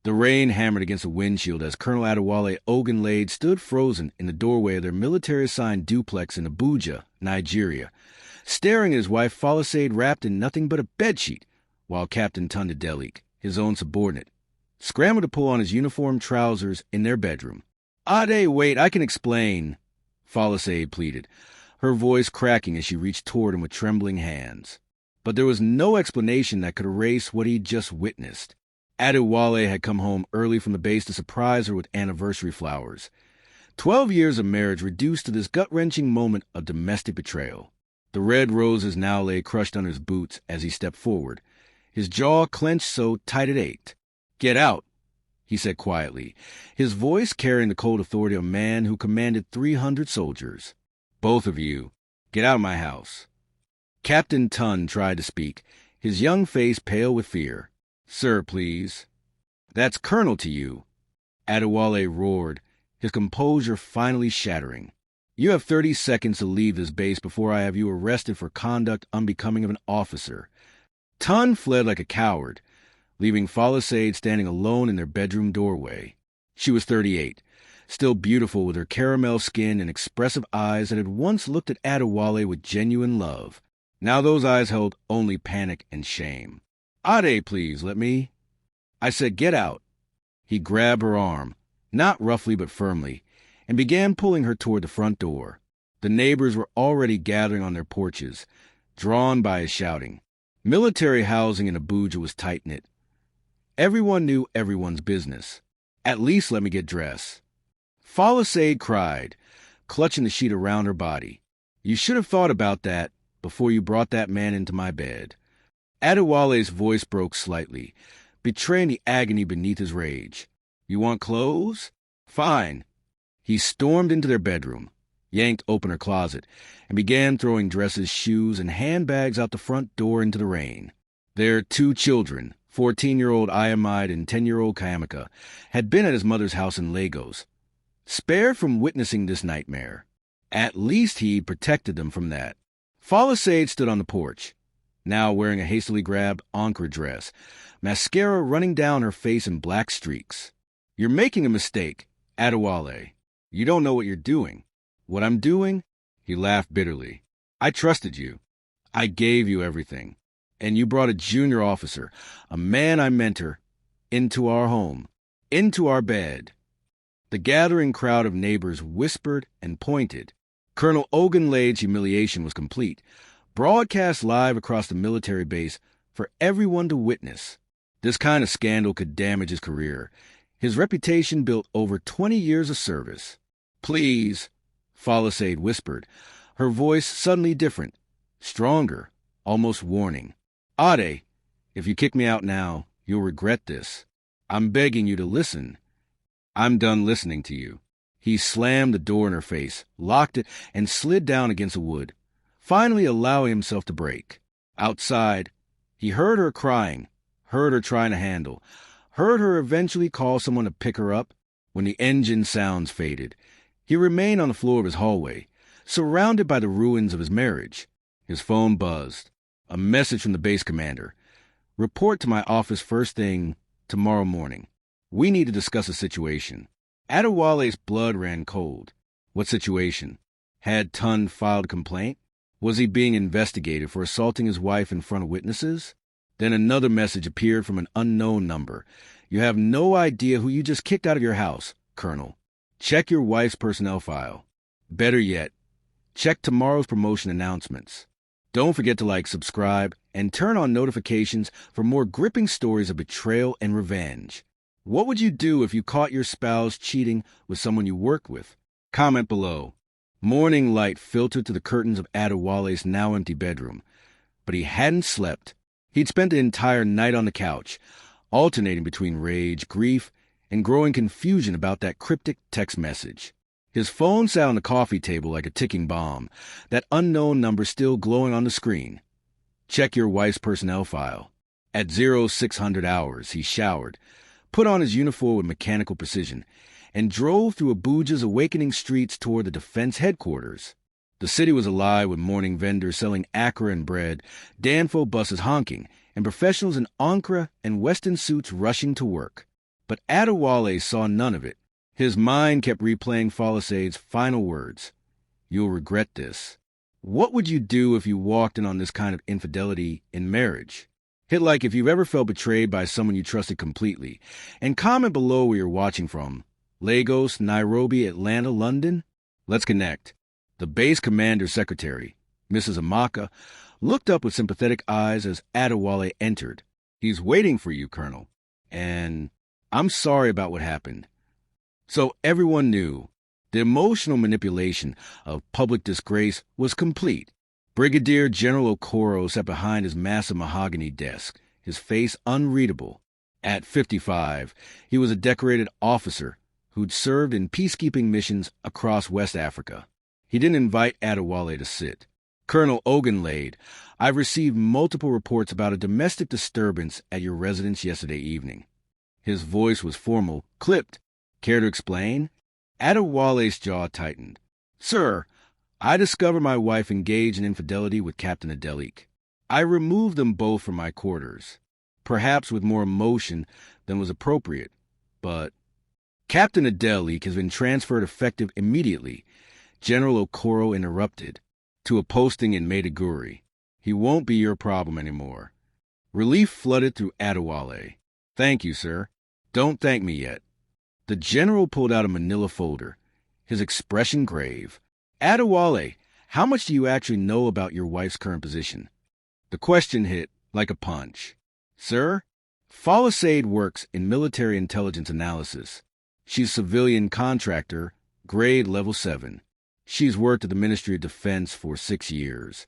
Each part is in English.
The rain hammered against the windshield as Colonel Adewale Ogunlade stood frozen in the doorway of their military-assigned duplex in Abuja, Nigeria, staring at his wife Falisaid wrapped in nothing but a bedsheet, while Captain Tundedelik, his own subordinate, scrambled to pull on his uniform trousers in their bedroom. "Ade, wait, I can explain," Falisaid pleaded, her voice cracking as she reached toward him with trembling hands. But there was no explanation that could erase what he'd just witnessed. Adewale had come home early from the base to surprise her with anniversary flowers. 12 years of marriage reduced to this gut-wrenching moment of domestic betrayal. The red roses now lay crushed under his boots as he stepped forward, his jaw clenched so tight it ached. "Get out," he said quietly, his voice carrying the cold authority of a man who commanded 300 soldiers. "Both of you, get out of my house." Captain Tun tried to speak, his young face pale with fear. "Sir, please." "That's Colonel to you," Adewale roared, his composure finally shattering. "You have 30 seconds to leave this base before I have you arrested for conduct unbecoming of an officer." Tun fled like a coward, leaving Falisaid standing alone in their bedroom doorway. She was 38, still beautiful with her caramel skin and expressive eyes that had once looked at Adewale with genuine love. Now those eyes held only panic and shame. "Ade, please, let me." "I said get out." He grabbed her arm, not roughly but firmly, and began pulling her toward the front door. The neighbors were already gathering on their porches, drawn by his shouting. Military housing in Abuja was tight-knit. Everyone knew everyone's business. "At least let me get dressed." Falisaid cried, clutching the sheet around her body. "You should have thought about that before you brought that man into my bed." Adewale's voice broke slightly, betraying the agony beneath his rage. "You want clothes? Fine." He stormed into their bedroom, yanked open her closet, and began throwing dresses, shoes, and handbags out the front door into the rain. Their 2 children, 14-year-old Ayamide and 10-year-old Kayamaka, had been at his mother's house in Lagos. Spared from witnessing this nightmare, at least he protected them from that. Falisaid stood on the porch, now wearing a hastily grabbed Ankara dress, mascara running down her face in black streaks. "You're making a mistake, Adewale. You don't know what you're doing." "What I'm doing?" He laughed bitterly. "I trusted you. I gave you everything. And you brought a junior officer, a man I mentor, into our home, into our bed." The gathering crowd of neighbors whispered and pointed. Colonel Ogunlade's humiliation was complete, broadcast live across the military base for everyone to witness. This kind of scandal could damage his career, his reputation built over 20 years of service. "Please," Falisaid whispered, her voice suddenly different, stronger, almost warning. "Ade, if you kick me out now, you'll regret this. I'm begging you to listen." "I'm done listening to you." He slammed the door in her face, locked it, and slid down against the wood, finally allowing himself to break. Outside, he heard her crying, heard her trying to handle, heard her eventually call someone to pick her up. When the engine sounds faded, he remained on the floor of his hallway, surrounded by the ruins of his marriage. His phone buzzed. A message from the base commander. "Report to my office first thing tomorrow morning. We need to discuss a situation." Adewale's blood ran cold. What situation? Had Tun filed a complaint? Was he being investigated for assaulting his wife in front of witnesses? Then another message appeared from an unknown number. "You have no idea who you just kicked out of your house, Colonel. Check your wife's personnel file. Better yet, check tomorrow's promotion announcements. Don't forget to like, subscribe, and turn on notifications for more gripping stories of betrayal and revenge. What would you do if you caught your spouse cheating with someone you work with? Comment below." Morning light filtered through the curtains of Adewale's now empty bedroom, but he hadn't slept. He'd spent the entire night on the couch, alternating between rage, grief, and growing confusion about that cryptic text message. His phone sat on the coffee table like a ticking bomb, that unknown number still glowing on the screen. "Check your wife's personnel file." At 0600 hours, he showered, put on his uniform with mechanical precision, and drove through Abuja's awakening streets toward the defense headquarters. The city was alive with morning vendors selling akara and bread, Danfo buses honking, and professionals in Ankara and Western suits rushing to work. But Adewale saw none of it. His mind kept replaying Falisade's final words. You'll regret this. What would you do if you walked in on this kind of infidelity in marriage? Hit like if you've ever felt betrayed by someone you trusted completely. And comment below where you're watching from. Lagos, Nairobi, Atlanta, London? Let's connect. The base commander's secretary, Mrs. Amaka, looked up with sympathetic eyes as Adewale entered. He's waiting for you, Colonel. And I'm sorry about what happened. So everyone knew. The emotional manipulation of public disgrace was complete. Brigadier General Okoro sat behind his massive mahogany desk, his face unreadable. At 55, he was a decorated officer who'd served in peacekeeping missions across West Africa. He didn't invite Adewale to sit. Colonel Ogunlade, I've received multiple reports about a domestic disturbance at your residence yesterday evening. His voice was formal, clipped. Care to explain? Adewale's jaw tightened. Sir, I discovered my wife engaged in infidelity with Captain Adewale. I removed them both from my quarters, perhaps with more emotion than was appropriate, but Captain Adewale has been transferred effective immediately, General Okoro interrupted, to a posting in Maiduguri. He won't be your problem anymore. Relief flooded through Adewale. Thank you, sir. Don't thank me yet. The general pulled out a manila folder, his expression grave. Adewale, how much do you actually know about your wife's current position? The question hit like a punch. Sir, Falisade works in military intelligence analysis. She's civilian contractor, grade level 7. She's worked at the Ministry of Defense for 6 years.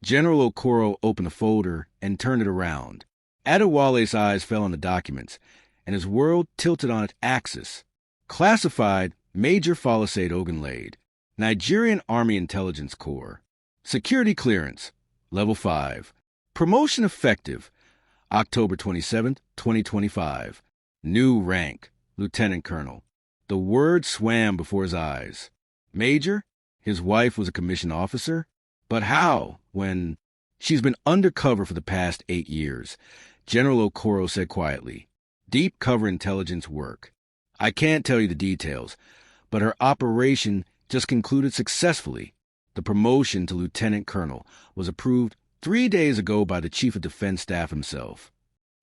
General Okoro opened the folder and turned it around. Adewale's eyes fell on the documents, and his world tilted on its axis. Classified Major Falisade Ogunlade, Nigerian Army Intelligence Corps. Security clearance, level 5. Promotion effective, October 27, 2025. New rank, Lieutenant Colonel. The word swam before his eyes. Major? His wife was a commissioned officer? But how, when she's been undercover for the past 8 years? General Okoro said quietly. Deep cover intelligence work. I can't tell you the details, but her operation just concluded successfully. The promotion to Lieutenant Colonel was approved 3 days ago by the Chief of Defense Staff himself.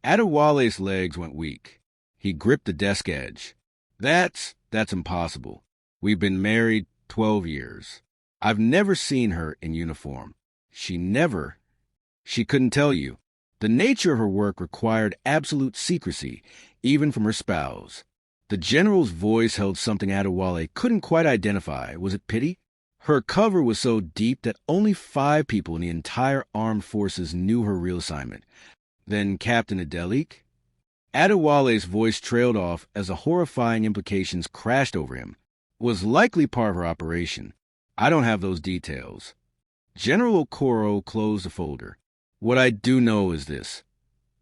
Adewale's legs went weak. He gripped the desk edge. That's impossible. We've been married 12 years. I've never seen her in uniform. She couldn't tell you. The nature of her work required absolute secrecy, even from her spouse. The general's voice held something Adewale couldn't quite identify. Was it pity? Her cover was so deep that only 5 people in the entire armed forces knew her real assignment. Then Captain Adewale? Adewale's voice trailed off as the horrifying implications crashed over him. Was likely part of her operation. I don't have those details. General Okoro closed the folder. What I do know is this.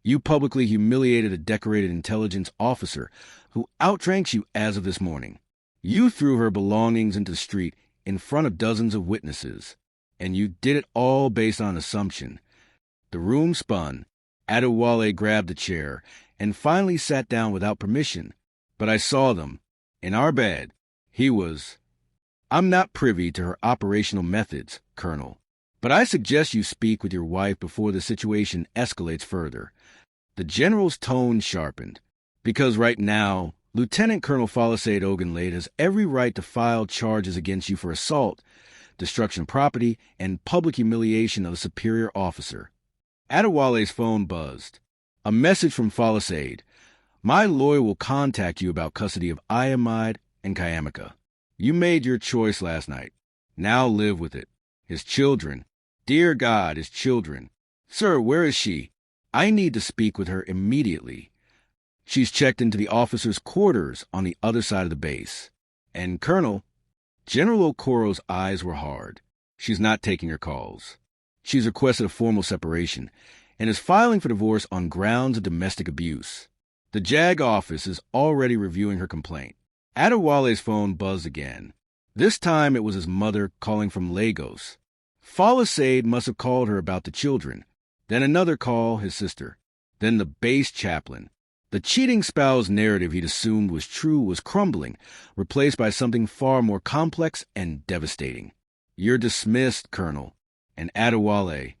You publicly humiliated a decorated intelligence officer who outranks you as of this morning. You threw her belongings into the street in front of dozens of witnesses, and you did it all based on assumption. The room spun. Adewale grabbed a chair and finally sat down without permission. But I saw them. In our bed. I'm not privy to her operational methods, Colonel. But I suggest you speak with your wife before the situation escalates further. The general's tone sharpened. Because right now, Lieutenant Colonel Falisade Ogunlade has every right to file charges against you for assault, destruction of property, and public humiliation of a superior officer. Adewale's phone buzzed. A message from Falisade. My lawyer will contact you about custody of Ayamide and Kayamaka. You made your choice last night. Now live with it. His children. Dear God, his children. Sir, where is she? I need to speak with her immediately. She's checked into the officers' quarters on the other side of the base. And Colonel, General Okoro's eyes were hard. She's not taking her calls. She's requested a formal separation and is filing for divorce on grounds of domestic abuse. The JAG office is already reviewing her complaint. Adewale's phone buzzed again. This time it was his mother calling from Lagos. Falisade must have called her about the children. Then another call, his sister. Then the base chaplain. The cheating spouse narrative he'd assumed was true was crumbling, replaced by something far more complex and devastating. "You're dismissed, Colonel." And Adewale.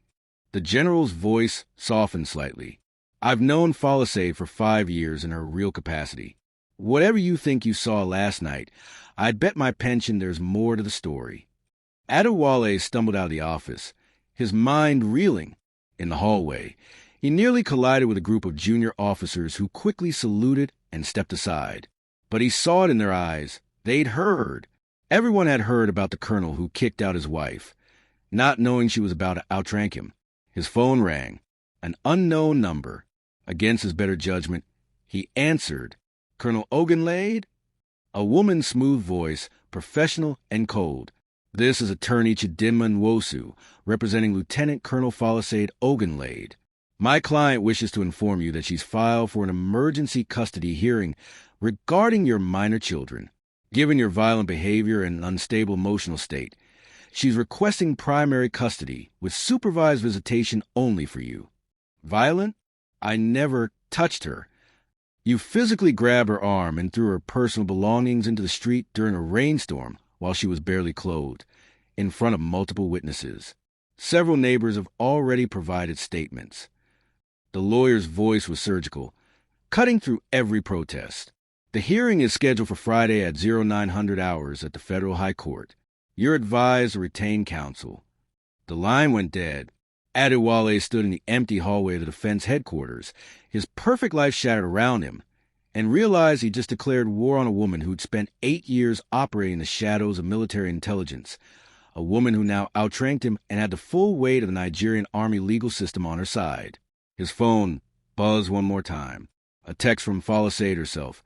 The general's voice softened slightly. "I've known Folklore for 5 years in her real capacity. Whatever you think you saw last night, I'd bet my pension there's more to the story." Adewale stumbled out of the office, his mind reeling. In the hallway, he nearly collided with a group of junior officers who quickly saluted and stepped aside. But he saw it in their eyes. They'd heard. Everyone had heard about the colonel who kicked out his wife, not knowing she was about to outrank him. His phone rang. An unknown number. Against his better judgment, he answered. "Colonel Adewale?" A woman's smooth voice, professional and cold. "This is Attorney Chidinma Nwosu, representing Lieutenant Colonel Folklore Adewale. My client wishes to inform you that she's filed for an emergency custody hearing regarding your minor children. Given your violent behavior and unstable emotional state, she's requesting primary custody with supervised visitation only for you." "Violent? I never touched her." "You physically grabbed her arm and threw her personal belongings into the street during a rainstorm while she was barely clothed, in front of multiple witnesses. Several neighbors have already provided statements." The lawyer's voice was surgical, cutting through every protest. "The hearing is scheduled for Friday at 0900 hours at the Federal High Court. You're advised to retain counsel." The line went dead. Adewale stood in the empty hallway of the defense headquarters, his perfect life shattered around him, and realized he just declared war on a woman who'd spent 8 years operating in the shadows of military intelligence, a woman who now outranked him and had the full weight of the Nigerian army legal system on her side. His phone buzzed one more time. A text from Folklore herself.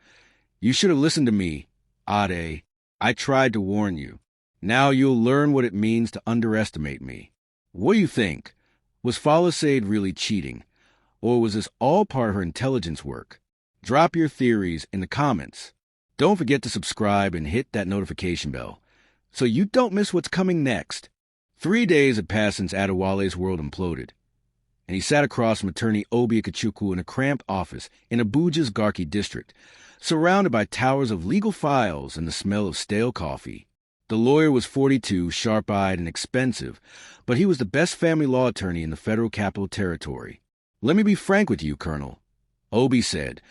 "You should have listened to me, Ade. I tried to warn you. Now you'll learn what it means to underestimate me." What do you think? Was Folklore really cheating? Or was this all part of her intelligence work? Drop your theories in the comments. Don't forget to subscribe and hit that notification bell so you don't miss what's coming next. 3 days had passed since Adewale's world imploded, and he sat across from attorney Obi Ikechukwu in a cramped office in Abuja's Garki district, surrounded by towers of legal files and the smell of stale coffee. The lawyer was 42, sharp-eyed and expensive, but he was the best family law attorney in the Federal Capital Territory. "Let me be frank with you, Colonel," Obi said,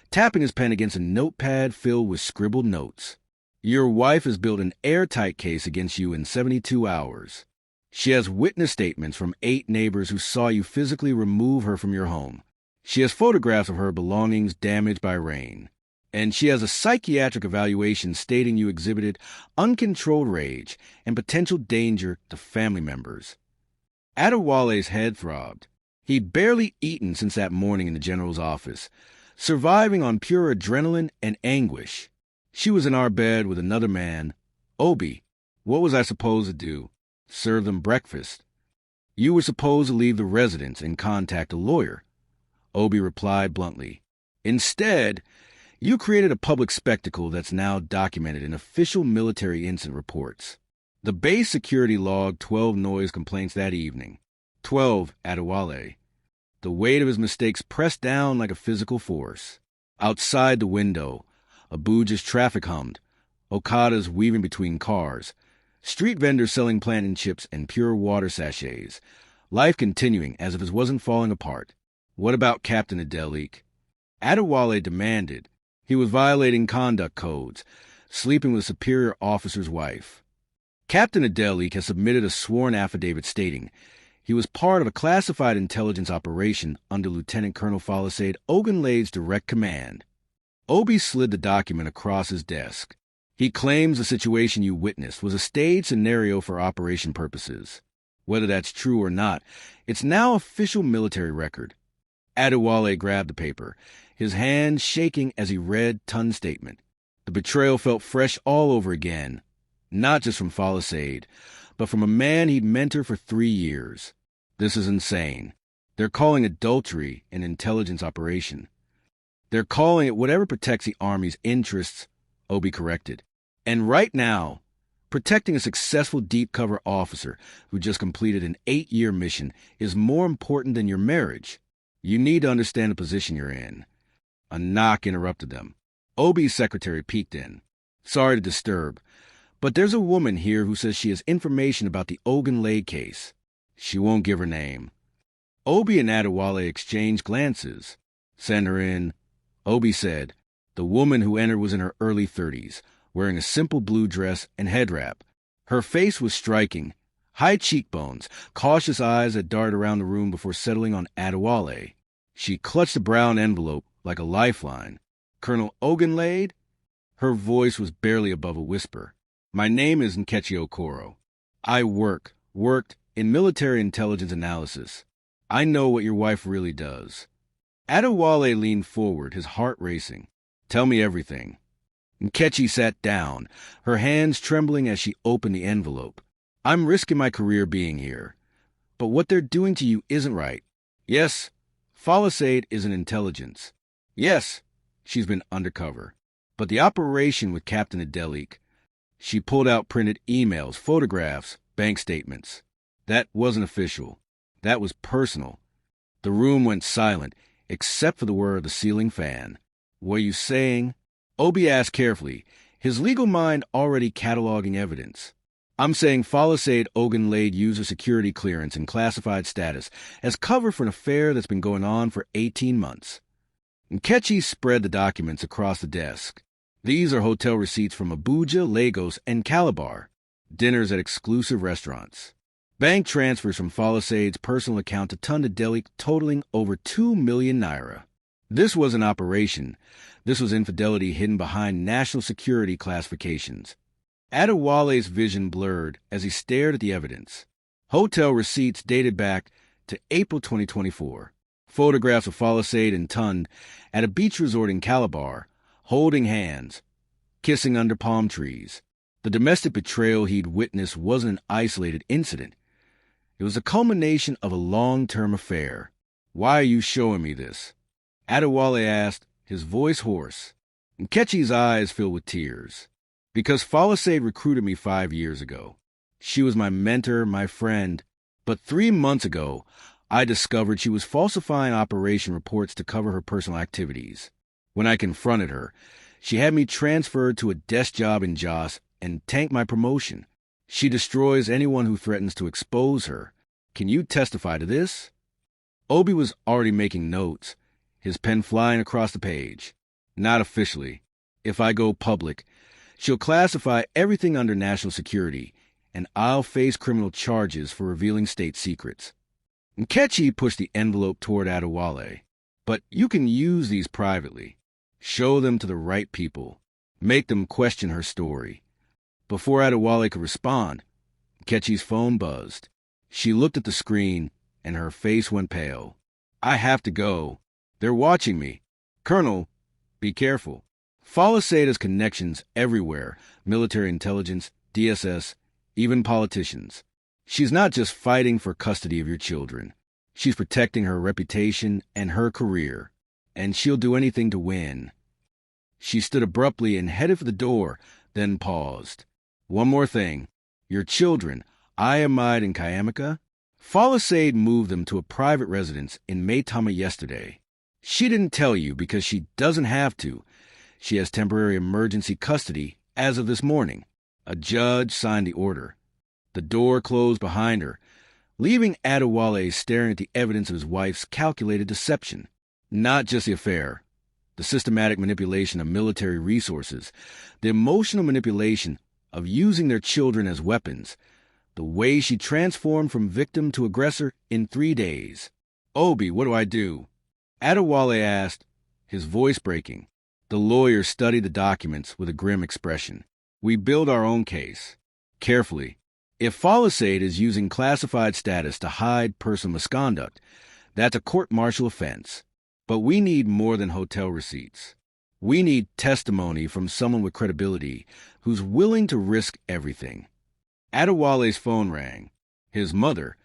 tapping his pen against a notepad filled with scribbled notes. "Your wife has built an airtight case against you in 72 hours. She has witness statements from 8 neighbors who saw you physically remove her from your home. She has photographs of her belongings damaged by rain. And she has a psychiatric evaluation stating you exhibited uncontrolled rage and potential danger to family members." Adewale's head throbbed. He'd barely eaten since that morning in the general's office, surviving on pure adrenaline and anguish. She was in our bed with another man. "Obi, what was I supposed to do? Serve them breakfast?" "You were supposed to leave the residence and contact a lawyer," Obi replied bluntly. "Instead, you created a public spectacle that's now documented in official military incident reports." The base security logged 12 noise complaints that evening. 12 Adewale. The weight of his mistakes pressed down like a physical force. Outside the window, Abuja's traffic hummed, Okadas weaving between cars, street vendors selling plantain chips and pure water sachets, life continuing as if it wasn't falling apart. What about Captain Adewale? Adewale demanded. He was violating conduct codes, sleeping with a superior officer's wife. Captain Adewale has submitted a sworn affidavit stating he was part of a classified intelligence operation under Lieutenant Colonel Folklore Adewale's direct command. Obi slid the document across his desk. He claims the situation you witnessed was a staged scenario for operation purposes. Whether that's true or not, it's now official military record. Adewale grabbed the paper, his hand shaking as he read Tun's statement. The betrayal felt fresh all over again, not just from Folklore, but from a man he'd mentored for 3 years. This is insane. They're calling adultery an intelligence operation. They're calling it whatever protects the Army's interests, Obi corrected. And right now, protecting a successful deep cover officer who just completed an 8-year mission is more important than your marriage. You need to understand the position you're in. A knock interrupted them. Obi's secretary peeked in. "Sorry to disturb, but there's a woman here who says she has information about the Ogun Lade case. She won't give her name." Obi and Adewale exchanged glances. "Send her in," Obi said. The woman who entered was in her early 30s, wearing a simple blue dress and head wrap. Her face was striking, high cheekbones, cautious eyes that darted around the room before settling on Adewale. She clutched a brown envelope like a lifeline. "Colonel Ogun Lade?" Her voice was barely above a whisper. "My name is Nkechi Okoro. I worked in military intelligence analysis. I know what your wife really does." Adewale leaned forward, his heart racing. "Tell me everything." Nkechi sat down, her hands trembling as she opened the envelope. "I'm risking my career being here, but what they're doing to you isn't right. Yes, Folasade is an intelligence. Yes, she's been undercover. But the operation with Captain Adewale," she pulled out printed emails, photographs, bank statements. "That wasn't official. That was personal." The room went silent, except for the whir of the ceiling fan. "Were you saying?" Obi asked carefully, his legal mind already cataloging evidence. "I'm saying Folasade Ogun Lade used a security clearance and classified status as cover for an affair that's been going on for 18 months. Nkechi spread the documents across the desk. "These are hotel receipts from Abuja, Lagos, and Calabar. Dinners at exclusive restaurants. Bank transfers from Falasade's personal account to Tunde Delhi totaling over 2 million naira. This was an operation. This was infidelity hidden behind national security classifications." Adewale's vision blurred as he stared at the evidence. Hotel receipts dated back to April 2024. Photographs of Folasade and Tunde at a beach resort in Calabar, holding hands, kissing under palm trees. The domestic betrayal he'd witnessed wasn't an isolated incident. It was a culmination of a long-term affair. "Why are you showing me this?" Adewale asked, his voice hoarse. Nkechi's eyes filled with tears. "Because Folasade recruited me 5 years ago. She was my mentor, my friend. But 3 months ago, I discovered she was falsifying operation reports to cover her personal activities. When I confronted her, she had me transferred to a desk job in Jos and tanked my promotion. She destroys anyone who threatens to expose her. Can you testify to this?" Obi was already making notes, his pen flying across the page. "Not officially. If I go public, she'll classify everything under national security, and I'll face criminal charges for revealing state secrets." Nkechi pushed the envelope toward Adewale. "But you can use these privately. Show them to the right people. Make them question her story." Before Adewale could respond, Nkechi's phone buzzed. She looked at the screen, and her face went pale. "I have to go. They're watching me. Colonel, be careful. Folasade has connections everywhere, military intelligence, DSS, even politicians. She's not just fighting for custody of your children. She's protecting her reputation and her career, and she'll do anything to win." She stood abruptly and headed for the door, then paused. "One more thing. Your children, Ayamide and Kayamika, Folasade moved them to a private residence in Maitama yesterday. She didn't tell you because she doesn't have to. She has temporary emergency custody as of this morning." A judge signed the order. The door closed behind her, leaving Adewale staring at the evidence of his wife's calculated deception. Not just the affair, the systematic manipulation of military resources, the emotional manipulation of using their children as weapons, the way she transformed from victim to aggressor in 3 days. "Obi, what do I do?" Adewale asked, his voice breaking. The lawyer studied the documents with a grim expression. "We build our own case. Carefully. If Folasade is using classified status to hide personal misconduct, that's a court-martial offense. But we need more than hotel receipts. We need testimony from someone with credibility who's willing to risk everything." Adewale's phone rang. His mother,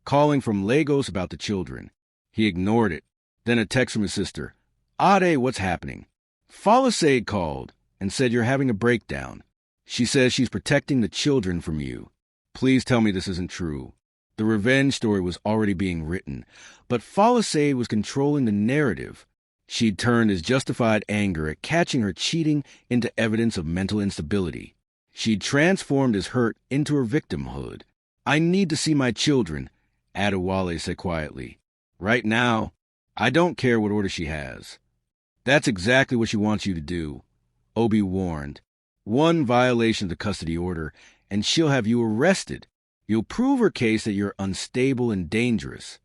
calling from Lagos about the children. He ignored it. Then a text from his sister. "Ade, what's happening?" "Folasade called and said you're having a breakdown. She says she's protecting the children from you. Please tell me this isn't true." The revenge story was already being written, but Folasade was controlling the narrative. She'd turned his justified anger at catching her cheating into evidence of mental instability. She'd transformed his hurt into her victimhood. "I need to see my children," Adewale said quietly. "Right now, I don't care what order she has." "That's exactly what she wants you to do," Obi warned. "One violation of the custody order, and she'll have you arrested. You'll prove her case that you're unstable and dangerous."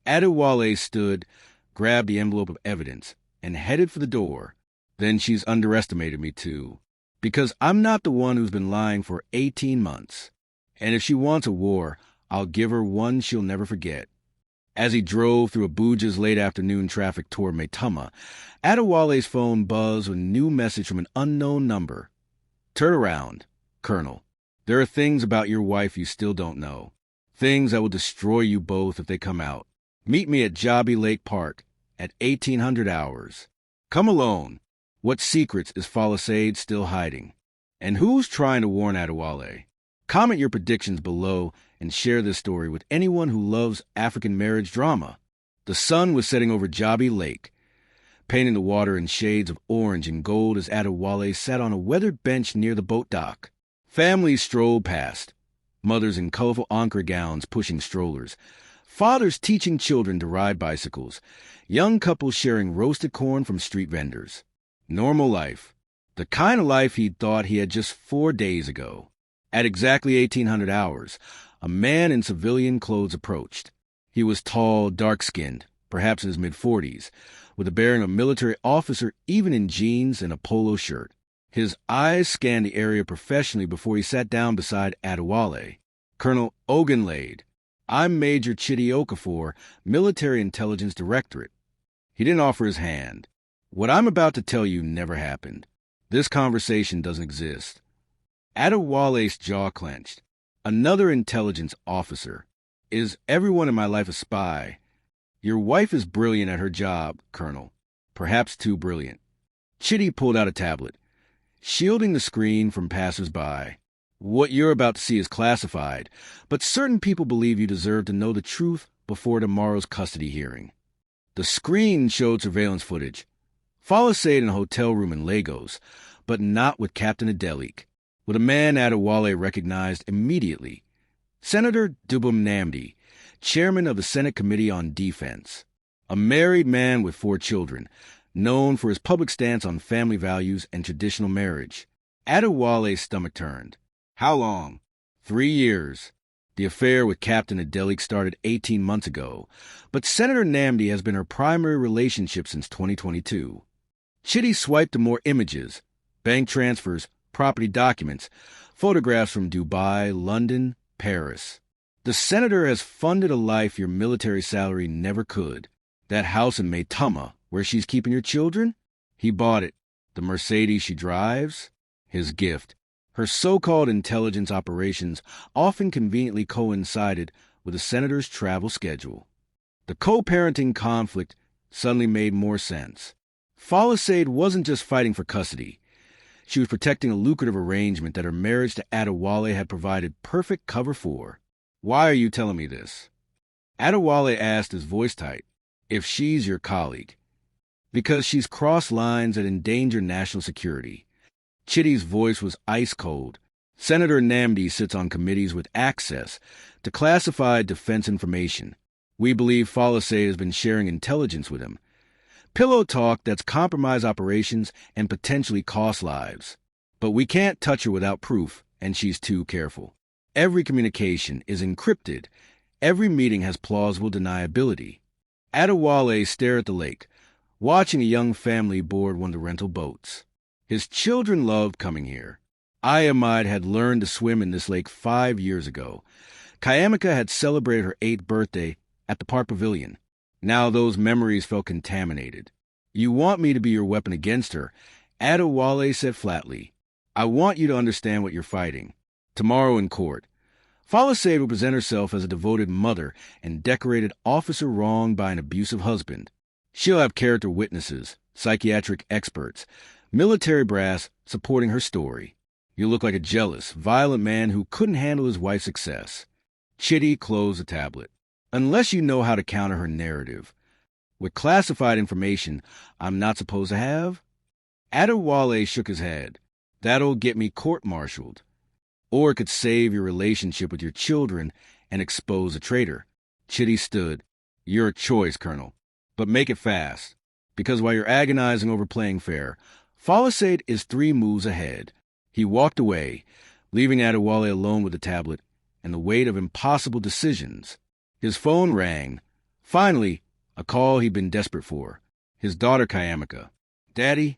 Adewale stood, grabbed the envelope of evidence, and headed for the door. "Then she's underestimated me, too. Because I'm not the one who's been lying for 18 months. And if she wants a war, I'll give her one she'll never forget." As he drove through Abuja's late afternoon traffic toward Maitama, Adewale's phone buzzed with a new message from an unknown number. "Turn around, Colonel. There are things about your wife you still don't know. Things that will destroy you both if they come out. Meet me at Jabi Lake Park at 1800 hours. Come alone. What secrets is Falisade still hiding? And who's trying to warn Adewale?" Comment your predictions below and share this story with anyone who loves African marriage drama. The sun was setting over Jabi Lake, painting the water in shades of orange and gold as Adewale sat on a weathered bench near the boat dock. Families strolled past, mothers in colorful Ankara gowns pushing strollers, fathers teaching children to ride bicycles, young couples sharing roasted corn from street vendors. Normal life. The kind of life he'd thought he had just 4 days ago. At exactly 1800 hours, a man in civilian clothes approached. He was tall, dark-skinned, perhaps in his mid-40s, with the bearing of a military officer even in jeans and a polo shirt. His eyes scanned the area professionally before he sat down beside Adewale. "Colonel Ogunlade, I'm Major Chidi Okafor, Military Intelligence Directorate." He didn't offer his hand. "What I'm about to tell you never happened. This conversation doesn't exist." Adewale's jaw clenched. "Another intelligence officer. Is everyone in my life a spy? Your wife is brilliant at her job, Colonel. Perhaps too brilliant." Chidi pulled out a tablet, shielding the screen from passers-by. "What you're about to see is classified, but certain people believe you deserve to know the truth before tomorrow's custody hearing." The screen showed surveillance footage. Falisade in a hotel room in Lagos, but not with Captain Adewale. With a man Adewale recognized immediately. Senator Dubum Namdi, chairman of the Senate Committee on Defense. A married man with 4 children, known for his public stance on family values and traditional marriage. Adewale's stomach turned. "How long?" 3 years. The affair with Captain Adewale started 18 months ago, but Senator Namdi has been her primary relationship since 2022. Chidi swiped to more images, bank transfers, property documents, photographs from Dubai, London, Paris. "The senator has funded a life your military salary never could. That house in Maitama, where she's keeping your children? He bought it. The Mercedes she drives? His gift." Her so-called intelligence operations often conveniently coincided with the senator's travel schedule. The co-parenting conflict suddenly made more sense. Falisade wasn't just fighting for custody. She was protecting a lucrative arrangement that her marriage to Adewale had provided perfect cover for. "Why are you telling me this?" Adewale asked, his voice tight. "If she's your colleague." "Because she's crossed lines that endanger national security." Chidi's voice was ice cold. "Senator Namdi sits on committees with access to classified defense information. We believe Falisade has been sharing intelligence with him. Pillow talk that's compromised operations and potentially cost lives. But we can't touch her without proof, and she's too careful. Every communication is encrypted. Every meeting has plausible deniability." Adewale stared at the lake, watching a young family board one of the rental boats. His children loved coming here. Ayamide had learned to swim in this lake 5 years ago. Kayamika had celebrated her 8th birthday at the park pavilion. Now those memories felt contaminated. "You want me to be your weapon against her," Adewale said flatly. "I want you to understand what you're fighting. Tomorrow in court, Falisade will present herself as a devoted mother and decorated officer wronged by an abusive husband. She'll have character witnesses, psychiatric experts, military brass supporting her story. You'll look like a jealous, violent man who couldn't handle his wife's success." Chidi closed the tablet. "Unless you know how to counter her narrative, with classified information I'm not supposed to have? Adewale shook his head. That'll get me court-martialed. Or it could save your relationship with your children and expose a traitor. Chitty stood. Your choice, Colonel. But make it fast. Because while you're agonizing over playing fair, Falisaid is 3 moves ahead. He walked away, leaving Adewale alone with the tablet and the weight of impossible decisions. His phone rang. Finally, a call he'd been desperate for. His daughter Kayamika. Daddy?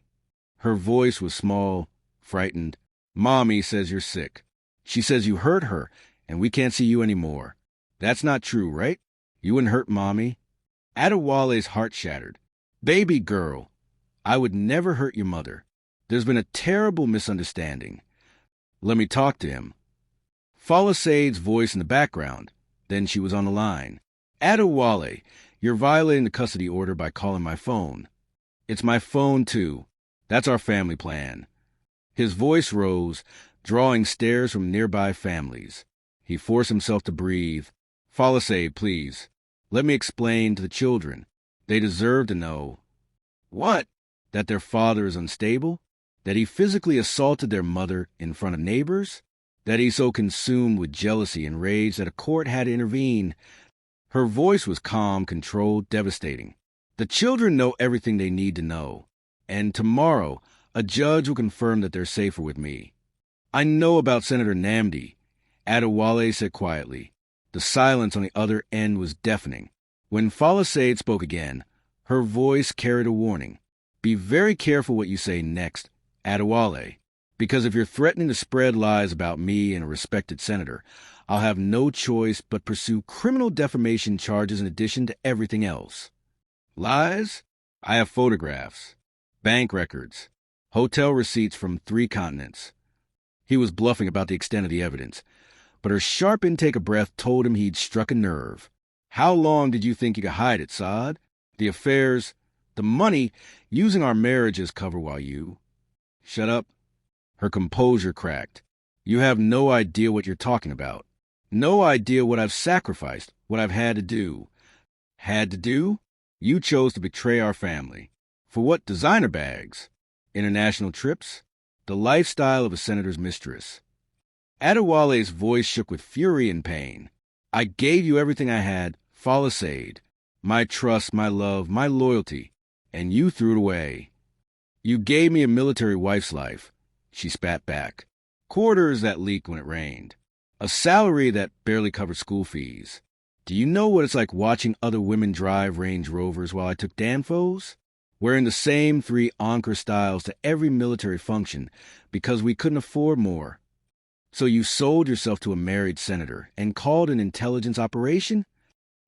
Her voice was small, frightened. Mommy says you're sick. She says you hurt her, and we can't see you anymore. That's not true, right? You wouldn't hurt Mommy? Adewale's heart shattered. Baby girl, I would never hurt your mother. There's been a terrible misunderstanding. Let me talk to him. Falisaid's voice in the background. Then she was on the line. Adewale, you're violating the custody order by calling my phone. It's my phone, too. That's our family plan. His voice rose, drawing stares from nearby families. He forced himself to breathe. Falisaid, please. Let me explain to the children. They deserve to know. What? That their father is unstable? That he physically assaulted their mother in front of neighbors? That he's so consumed with jealousy and rage that a court had to intervene? Her voice was calm, controlled, devastating. The children know everything they need to know. And tomorrow, a judge will confirm that they're safer with me. I know about Senator Namdi, Adewale said quietly. The silence on the other end was deafening. When Falisaid spoke again, her voice carried a warning. Be very careful what you say next, Adewale, because if you're threatening to spread lies about me and a respected senator, I'll have no choice but pursue criminal defamation charges in addition to everything else. Lies? I have photographs, bank records, hotel receipts from 3 continents. He was bluffing about the extent of the evidence, but her sharp intake of breath told him he'd struck a nerve. How long did you think you could hide it, Saad? The affairs, the money, using our marriage as cover while you... Shut up. Her composure cracked. You have no idea what you're talking about. No idea what I've sacrificed, what I've had to do. Had to do? You chose to betray our family. For what? Designer bags? International trips? The lifestyle of a senator's mistress. Adewale's voice shook with fury and pain. I gave you everything I had, Falisaid, my trust, my love, my loyalty, and you threw it away. You gave me a military wife's life, she spat back. Quarters that leaked when it rained. A salary that barely covered school fees. Do you know what it's like watching other women drive Range Rovers while I took Danfos? Wearing the same 3 Anchor styles to every military function because we couldn't afford more. So you sold yourself to a married senator and called an intelligence operation?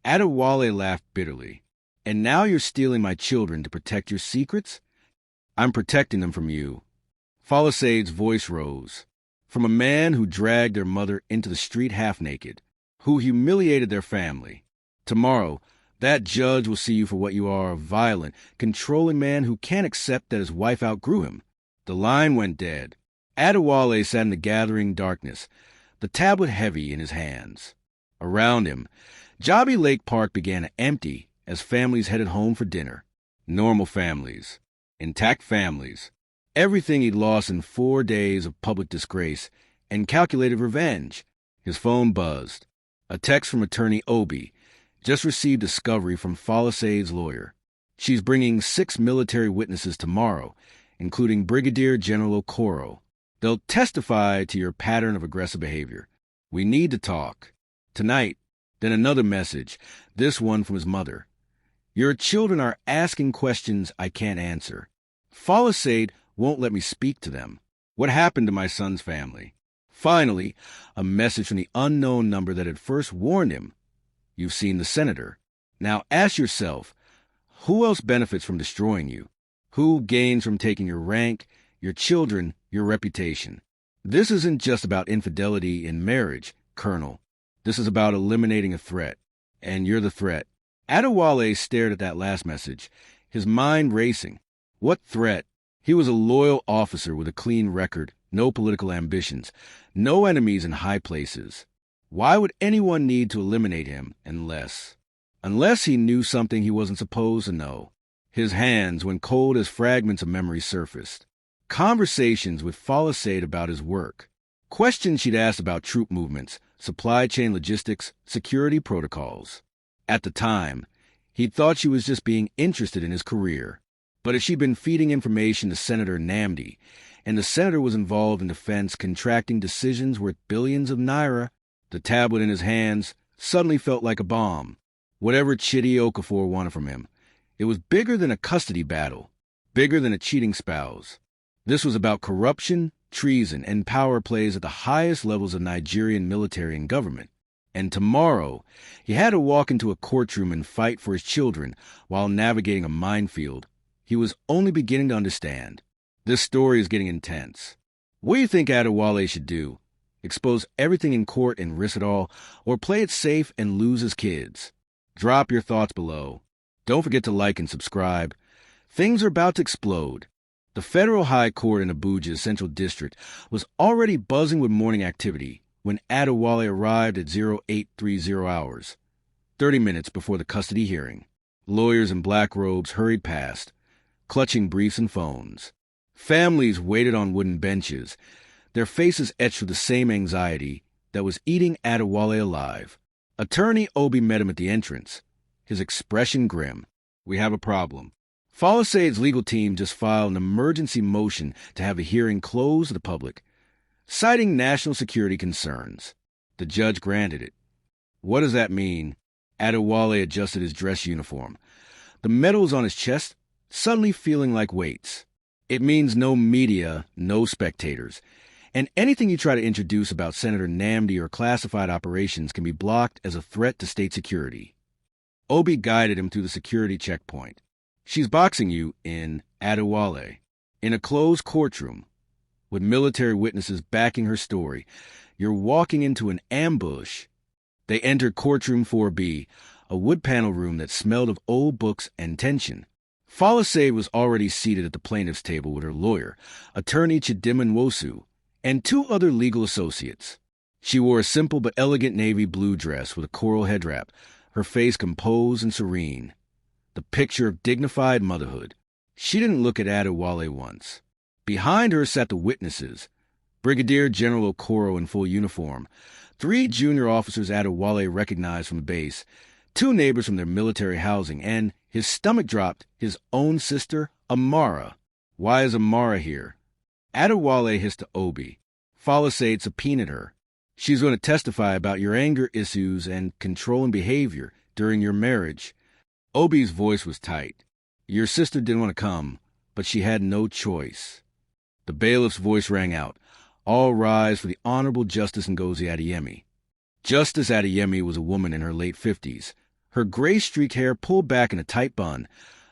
Adewale laughed bitterly. And now you're stealing my children to protect your secrets? I'm protecting them from you. Falisaid's voice rose. From a man who dragged their mother into the street half-naked, who humiliated their family. Tomorrow, that judge will see you for what you are, a violent, controlling man who can't accept that his wife outgrew him. The line went dead. Adewale sat in the gathering darkness, the tablet heavy in his hands. Around him, Jobby Lake Park began to empty as families headed home for dinner. Normal families. Intact families. Everything he'd lost in 4 days of public disgrace and calculated revenge. His phone buzzed. A text from attorney Obi. Just received discovery from Falisaid's lawyer. She's bringing 6 military witnesses tomorrow, including Brigadier General Okoro. They'll testify to your pattern of aggressive behavior. We need to talk. Tonight. Then another message, this one from his mother. Your children are asking questions I can't answer. Falisaid won't let me speak to them. What happened to my son's family? Finally, a message from the unknown number that had first warned him. You've seen the senator. Now ask yourself, who else benefits from destroying you? Who gains from taking your rank, your children, your reputation? This isn't just about infidelity in marriage, Colonel. This is about eliminating a threat. And you're the threat. Adewale stared at that last message, his mind racing. What threat? He was a loyal officer with a clean record, no political ambitions, no enemies in high places. Why would anyone need to eliminate him unless... unless he knew something he wasn't supposed to know. His hands went cold as fragments of memory surfaced. Conversations with Falassade about his work. Questions she'd asked about troop movements, supply chain logistics, security protocols. At the time, he'd thought she was just being interested in his career. But as she'd been feeding information to Senator Namdi, and the senator was involved in defense contracting decisions worth billions of naira, the tablet in his hands suddenly felt like a bomb. Whatever Chidi Okafor wanted from him, it was bigger than a custody battle, bigger than a cheating spouse. This was about corruption, treason, and power plays at the highest levels of Nigerian military and government. And tomorrow, he had to walk into a courtroom and fight for his children while navigating a minefield he was only beginning to understand. This story is getting intense. What do you think Adewale should do? Expose everything in court and risk it all, or play it safe and lose his kids? Drop your thoughts below. Don't forget to like and subscribe. Things are about to explode. The Federal High Court in Abuja's Central District was already buzzing with morning activity when Adewale arrived at 0830 hours, 30 minutes before the custody hearing. Lawyers in black robes hurried past, clutching briefs and phones. Families waited on wooden benches, their faces etched with the same anxiety that was eating Adewale alive. Attorney Obi met him at the entrance, his expression grim. "We have a problem." Falasade's legal team just filed an emergency motion to have the hearing closed to the public, citing national security concerns. The judge granted it. What does that mean? Adewale adjusted his dress uniform, the medals on his chest suddenly feeling like weights. It means no media, no spectators, and anything you try to introduce about Senator Namdi or classified operations can be blocked as a threat to state security. Obi guided him through the security checkpoint. "She's boxing you in Adewale, in a closed courtroom, with military witnesses backing her story. You're walking into an ambush." They entered courtroom 4B, a wood panel room that smelled of old books and tension. Falasade was already seated at the plaintiff's table with her lawyer, attorney Chidinma Nwosu, and two other legal associates. She wore a simple but elegant navy blue dress with a coral head wrap, her face composed and serene, the picture of dignified motherhood. She didn't look at Adewale once. Behind her sat the witnesses, Brigadier General Okoro in full uniform, 3 junior officers Adewale recognized from the base, 2 neighbors from their military housing, and, his stomach dropped, his own sister, Amara. "Why is Amara here?" Adewale hissed to Obi. Falasade subpoenaed her. "She's going to testify about your anger issues and controlling behavior during your marriage." Obi's voice was tight. "Your sister didn't want to come, but she had no choice." The bailiff's voice rang out. "All rise for the Honorable Justice Ngozi Adeyemi." Justice Adeyemi was a woman in her late 50s, her gray-streaked hair pulled back in a tight bun,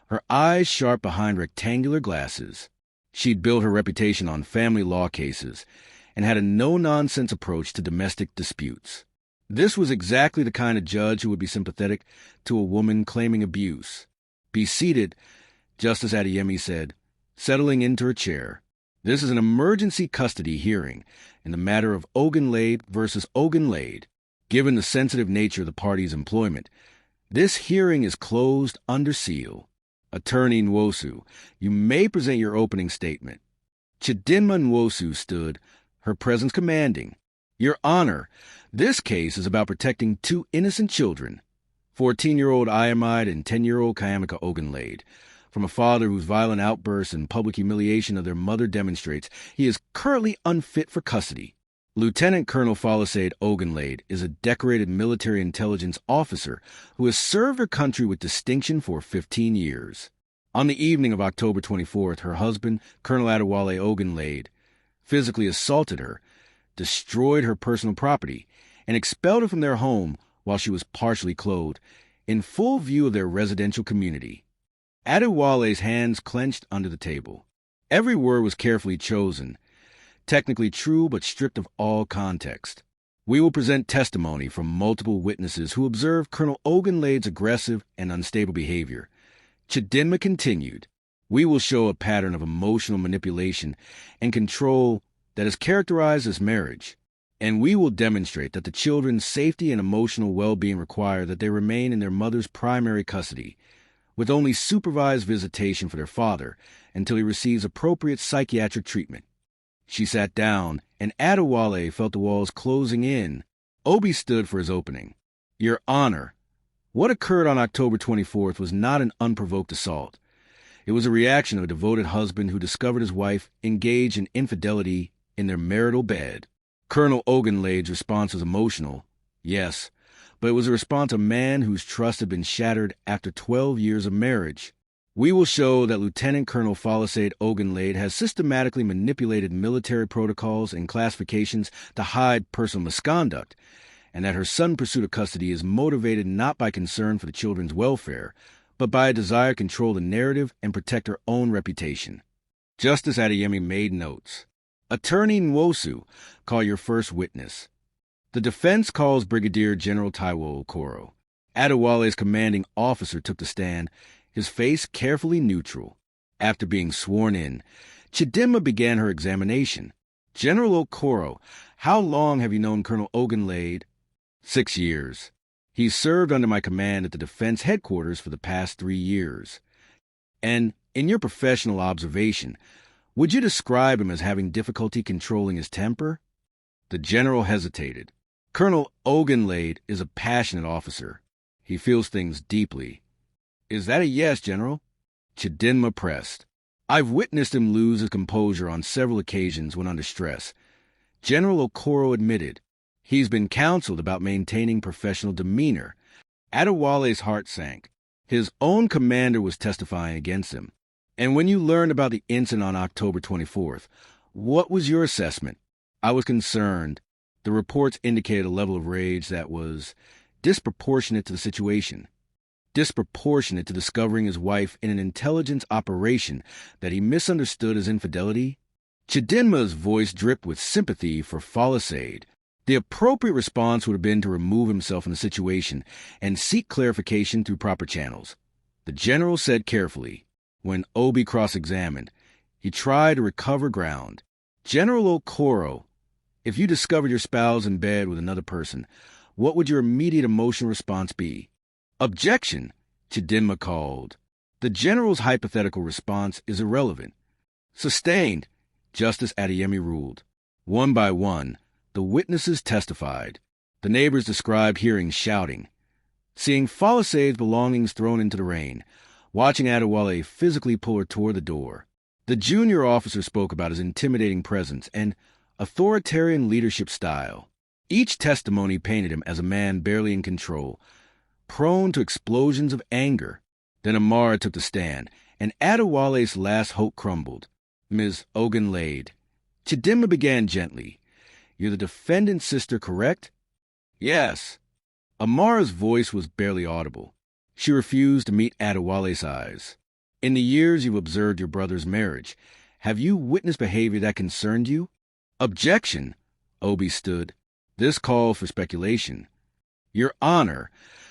her eyes sharp behind rectangular glasses. She'd built her reputation on family law cases and had a no-nonsense approach to domestic disputes. This was exactly the kind of judge who would be sympathetic to a woman claiming abuse. "Be seated," Justice Adeyemi said, settling into her chair. "This is an emergency custody hearing in the matter of Ogunlade versus Ogunlade. Given the sensitive nature of the parties' employment, this hearing is closed under seal. Attorney Nwosu, you may present your opening statement." Chidinma Nwosu stood, her presence commanding. "Your Honor, this case is about protecting 2 innocent children, 14-year-old Ayamide and 10-year-old Kayamika Ogunlade, from a father whose violent outbursts and public humiliation of their mother demonstrates he is currently unfit for custody. Lieutenant Colonel Falasade Ogunlade is a decorated military intelligence officer who has served her country with distinction for 15 years. On the evening of October 24th, her husband, Colonel Adewale Ogunlade, physically assaulted her, destroyed her personal property, and expelled her from their home while she was partially clothed, in full view of their residential community. Adewale's hands clenched under the table. Every word was carefully chosen, technically true but stripped of all context. "We will present testimony from multiple witnesses who observed Colonel Ogunlade's aggressive and unstable behavior." Chidinma continued. "We will show a pattern of emotional manipulation and control that has characterized this marriage. And we will demonstrate that the children's safety and emotional well-being require that they remain in their mother's primary custody, with only supervised visitation for their father until he receives appropriate psychiatric treatment. She sat down, and Adewale felt the walls closing in. Obi stood for his opening. Your Honor, what occurred on October 24th was not an unprovoked assault. It was a reaction of a devoted husband who discovered his wife engaged in infidelity in their marital bed. Colonel Adewale's response was emotional, yes, but it was a response of a man whose trust had been shattered after 12 years of marriage. We will show that Lieutenant Colonel Folklore Adewale has systematically manipulated military protocols and classifications to hide personal misconduct, and that her sudden pursuit of custody is motivated not by concern for the children's welfare, but by a desire to control the narrative and protect her own reputation. Justice Adeyemi made notes. Attorney Nwosu, call your first witness. The defense calls Brigadier General Taiwo Okoro. Adewale's commanding officer took the stand, his face carefully neutral. After being sworn in, Chidinma began her examination. General Okoro, how long have you known Colonel Adewale? 6 years. He served under my command at the defense headquarters for the past 3 years. And, in your professional observation, would you describe him as having difficulty controlling his temper? The general hesitated. Colonel Adewale is a passionate officer. He feels things deeply. Is that a yes, General? Chidinma pressed. I've witnessed him lose his composure on several occasions when under stress. General Okoro admitted. He's been counseled about maintaining professional demeanor. Adewale's heart sank. His own commander was testifying against him. And when you learned about the incident on October 24th, what was your assessment? I was concerned. The reports indicated a level of rage that was disproportionate to the situation. Disproportionate to discovering his wife in an intelligence operation that he misunderstood as infidelity. Chidinma's voice dripped with sympathy for Folklore. The appropriate response would have been to remove himself from the situation and seek clarification through proper channels. The general said carefully, when Obi cross-examined, he tried to recover ground. General Okoro, if you discovered your spouse in bed with another person, what would your immediate emotional response be? Objection, Chidinma called. The general's hypothetical response is irrelevant. Sustained, Justice Adeyemi ruled. One by one, the witnesses testified. The neighbors described hearing shouting, seeing Folklore's belongings thrown into the rain, watching Adewale physically pull her toward the door. The junior officer spoke about his intimidating presence and authoritarian leadership style. Each testimony painted him as a man barely in control, prone to explosions of anger. Then Amara took the stand, and Adewale's last hope crumbled. Ms. Adewale. Chidinma began gently. You're the defendant's sister, correct? Yes. Amara's voice was barely audible. She refused to meet Adewale's eyes. In the years you've observed your brother's marriage, have you witnessed behavior that concerned you? Objection, Obi stood. This called for speculation. Your Honor,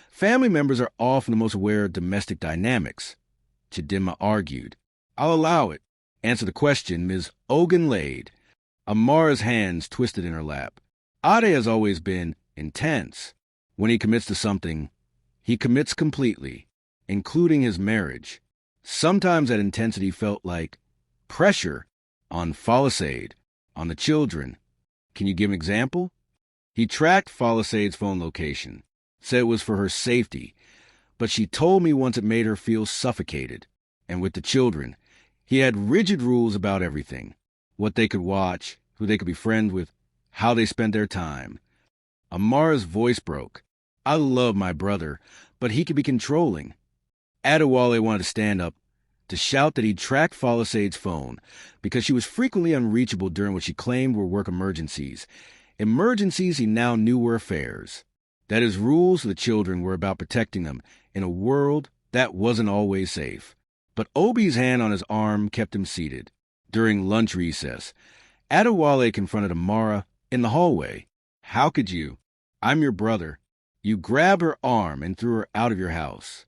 family members are often the most aware of domestic dynamics, Chidinma argued. I'll allow it. Answer the question, Ms. Adewale. Amara's hands twisted in her lap. Ade has always been intense. When he commits to something, he commits completely, including his marriage. Sometimes that intensity felt like pressure on Folklore, on the children. Can you give an example? He tracked Folklore's phone location, said it was for her safety, but she told me once it made her feel suffocated. And with the children, he had rigid rules about everything. What they could watch, who they could be friends with, how they spent their time. Amara's voice broke. I love my brother, but he could be controlling. Adewale wanted to stand up, to shout that he'd tracked Folklore's phone, because she was frequently unreachable during what she claimed were work emergencies. Emergencies he now knew were affairs. That his rules for the children were about protecting them in a world that wasn't always safe. But Obi's hand on his arm kept him seated. During lunch recess, Adewale confronted Amara in the hallway. How could you? I'm your brother. You grabbed her arm and threw her out of your house.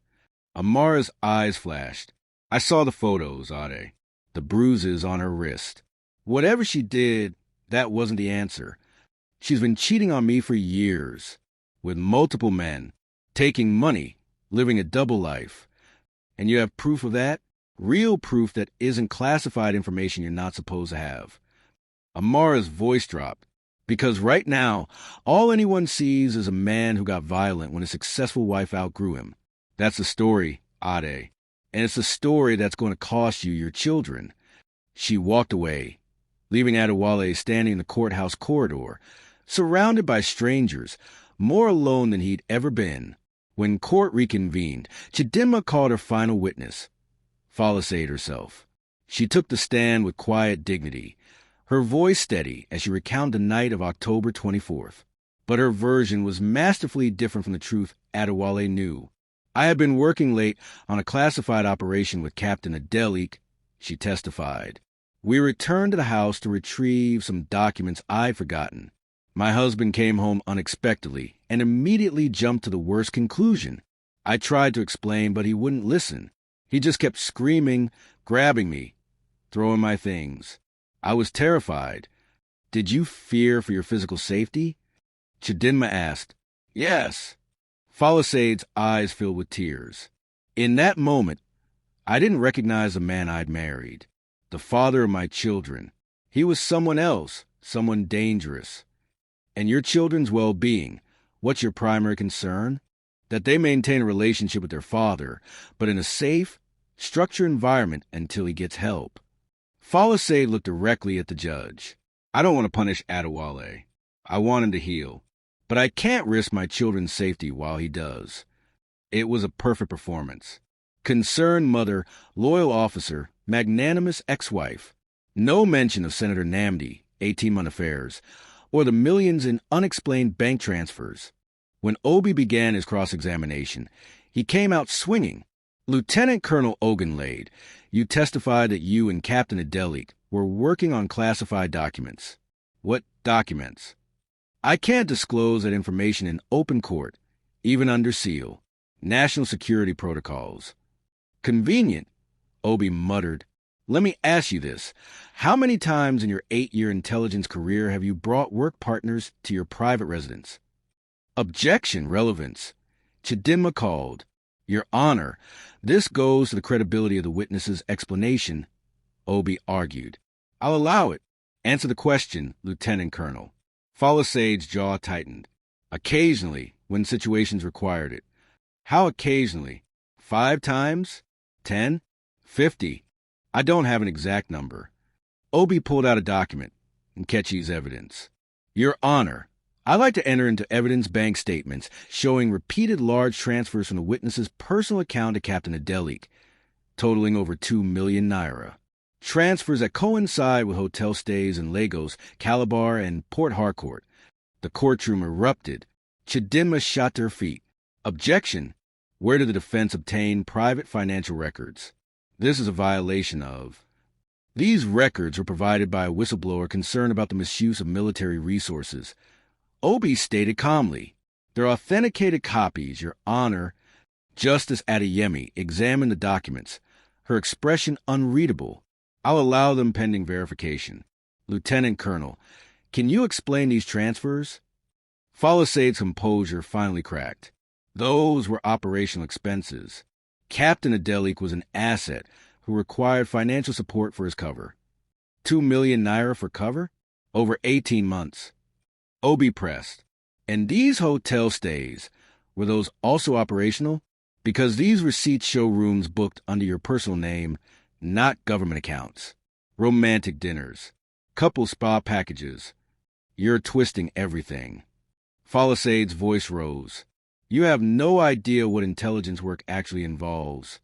Amara's eyes flashed. I saw the photos, Ade. The bruises on her wrist. Whatever she did, that wasn't the answer. She's been cheating on me for years, with multiple men, taking money, living a double life. And you have proof of that? Real proof that isn't classified information you're not supposed to have. Amara's voice dropped, because right now, all anyone sees is a man who got violent when his successful wife outgrew him. That's the story, Ade. And it's a story that's going to cost you your children. She walked away, leaving Adewale standing in the courthouse corridor, surrounded by strangers, more alone than he'd ever been. When court reconvened, Chidinma called her final witness, Falisaid herself. She took the stand with quiet dignity, her voice steady as she recounted the night of October 24th. But her version was masterfully different from the truth Adewale knew. I had been working late on a classified operation with Captain Adewale, she testified. We returned to the house to retrieve some documents I'd forgotten. My husband came home unexpectedly and immediately jumped to the worst conclusion. I tried to explain, but he wouldn't listen. He just kept screaming, grabbing me, throwing my things. I was terrified. Did you fear for your physical safety? Chidinma asked. Yes. Falisaid's eyes filled with tears. In that moment, I didn't recognize the man I'd married, the father of my children. He was someone else, someone dangerous. And your children's well-being, what's your primary concern? That they maintain a relationship with their father, but in a safe, structured environment until he gets help. Falisaid looked directly at the judge. I don't want to punish Adewale. I want him to heal. But I can't risk my children's safety while he does. It was a perfect performance. Concerned mother, loyal officer, magnanimous ex-wife. No mention of Senator Namdi, 18-month affairs, or the millions in unexplained bank transfers. When Obi began his cross-examination, he came out swinging. Lieutenant Colonel Ogunlade, you testified that you and Captain Adewale were working on classified documents. What documents? I can't disclose that information in open court, even under seal. National security protocols. Convenient, Obi muttered. Let me ask you this. How many times in your 8-year intelligence career have you brought work partners to your private residence? Objection, relevance. Chidinma called. Your Honor, this goes to the credibility of the witness's explanation, Obi argued. I'll allow it. Answer the question, Lieutenant Colonel. Falisaid's jaw tightened. Occasionally, when situations required it. How occasionally? 5 times? 10? 50? I don't have an exact number. Obi pulled out a document, Nkechi's evidence. Your Honor, I'd like to enter into evidence bank statements showing repeated large transfers from the witness's personal account to Captain Adewale, totaling over 2 million naira. Transfers that coincide with hotel stays in Lagos, Calabar, and Port Harcourt. The courtroom erupted. Chidinma shot to her feet. Objection. Where did the defense obtain private financial records? This is a violation of... These records were provided by a whistleblower concerned about the misuse of military resources. Obi stated calmly, they're authenticated copies, Your Honor. Justice Adeyemi examined the documents, her expression unreadable. I'll allow them pending verification. Lieutenant Colonel, can you explain these transfers? Falisaid's composure finally cracked. Those were operational expenses. Captain Adewale was an asset who required financial support for his cover. 2 million naira for cover? Over 18 months. Obi pressed. And these hotel stays, were those also operational? Because these receipts show rooms booked under your personal name, not government accounts. Romantic dinners. Couple spa packages. You're twisting everything. Falisaid's voice rose. You have no idea what intelligence work actually involves.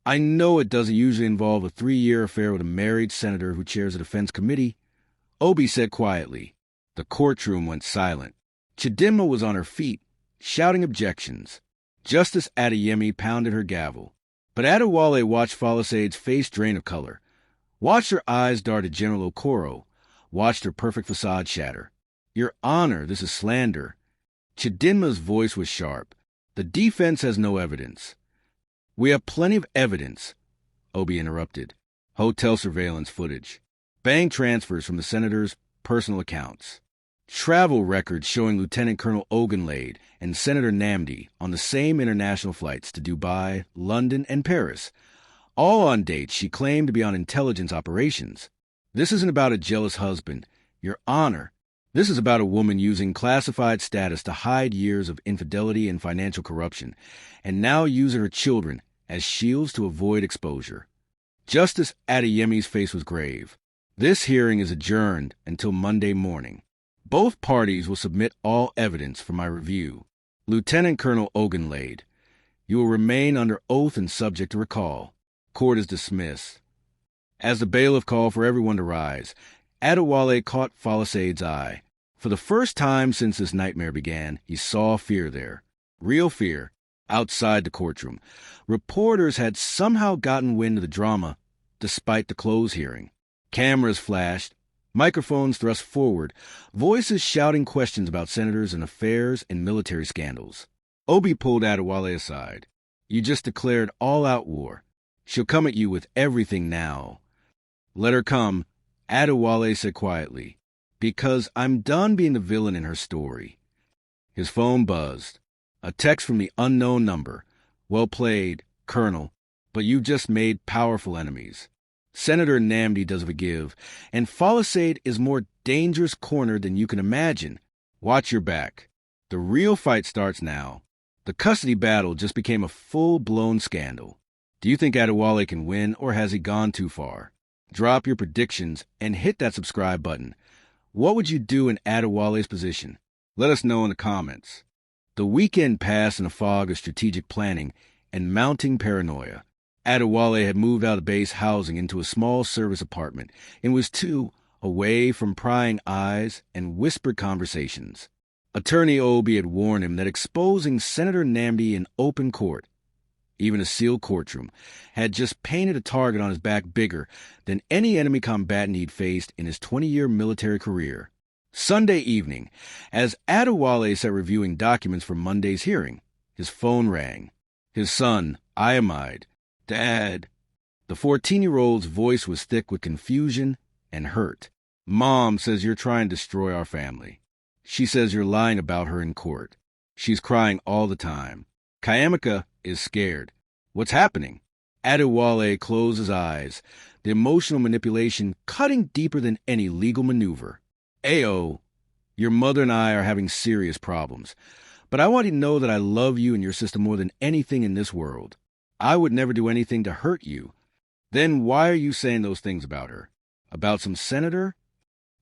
I know it doesn't usually involve a 3-year affair with a married senator who chairs a defense committee, Obi said quietly. The courtroom went silent. Chidinma was on her feet, shouting objections. Justice Adeyemi pounded her gavel. But Adewale watched Falisaid's face drain of color, watched her eyes dart at General Okoro, watched her perfect facade shatter. Your Honor, this is slander. Chidinma's voice was sharp. The defense has no evidence. We have plenty of evidence, Obi interrupted. Hotel surveillance footage. Bank transfers from the senator's personal accounts. Travel records showing Lieutenant Colonel Ogunlade and Senator Namdi on the same international flights to Dubai, London, and Paris, all on dates she claimed to be on intelligence operations. This isn't about a jealous husband, Your Honor. This is about a woman using classified status to hide years of infidelity and financial corruption, and now using her children as shields to avoid exposure. Justice Adeyemi's face was grave. This hearing is adjourned until Monday morning. Both parties will submit all evidence for my review. Lieutenant Colonel Ogunlade, you will remain under oath and subject to recall. Court is dismissed. As the bailiff called for everyone to rise, Adewale caught Falisade's eye. For the first time since this nightmare began, he saw fear there. Real fear. Outside the courtroom, reporters had somehow gotten wind of the drama, despite the closed hearing. Cameras flashed, microphones thrust forward, voices shouting questions about senators and affairs and military scandals. Obi pulled Adewale aside. You just declared all-out war. She'll come at you with everything now. Let her come, Adewale said quietly, because I'm done being the villain in her story. His phone buzzed. A text from the unknown number. Well played, Colonel, but you just made powerful enemies. Senator Namdi doesn't forgive, and Falisade is more dangerous cornered than you can imagine. Watch your back. The real fight starts now. The custody battle just became a full-blown scandal. Do you think Adewale can win, or has he gone too far? Drop your predictions and hit that subscribe button. What would you do in Adewale's position? Let us know in the comments. The weekend passed in a fog of strategic planning and mounting paranoia. Adewale had moved out of base housing into a small service apartment and was away from prying eyes and whispered conversations. Attorney Obi had warned him that exposing Senator Namdi in open court, even a sealed courtroom, had just painted a target on his back bigger than any enemy combatant he'd faced in his 20-year military career. Sunday evening, as Adewale sat reviewing documents for Monday's hearing, his phone rang. His son, Ayamide, Dad. The 14-year-old's voice was thick with confusion and hurt. Mom says you're trying to destroy our family. She says you're lying about her in court. She's crying all the time. Kayamika is scared. What's happening? Adewale closed his eyes, the emotional manipulation cutting deeper than any legal maneuver. Ayo, your mother and I are having serious problems, but I want you to know that I love you and your sister more than anything in this world. I would never do anything to hurt you. Then why are you saying those things about her? About some senator?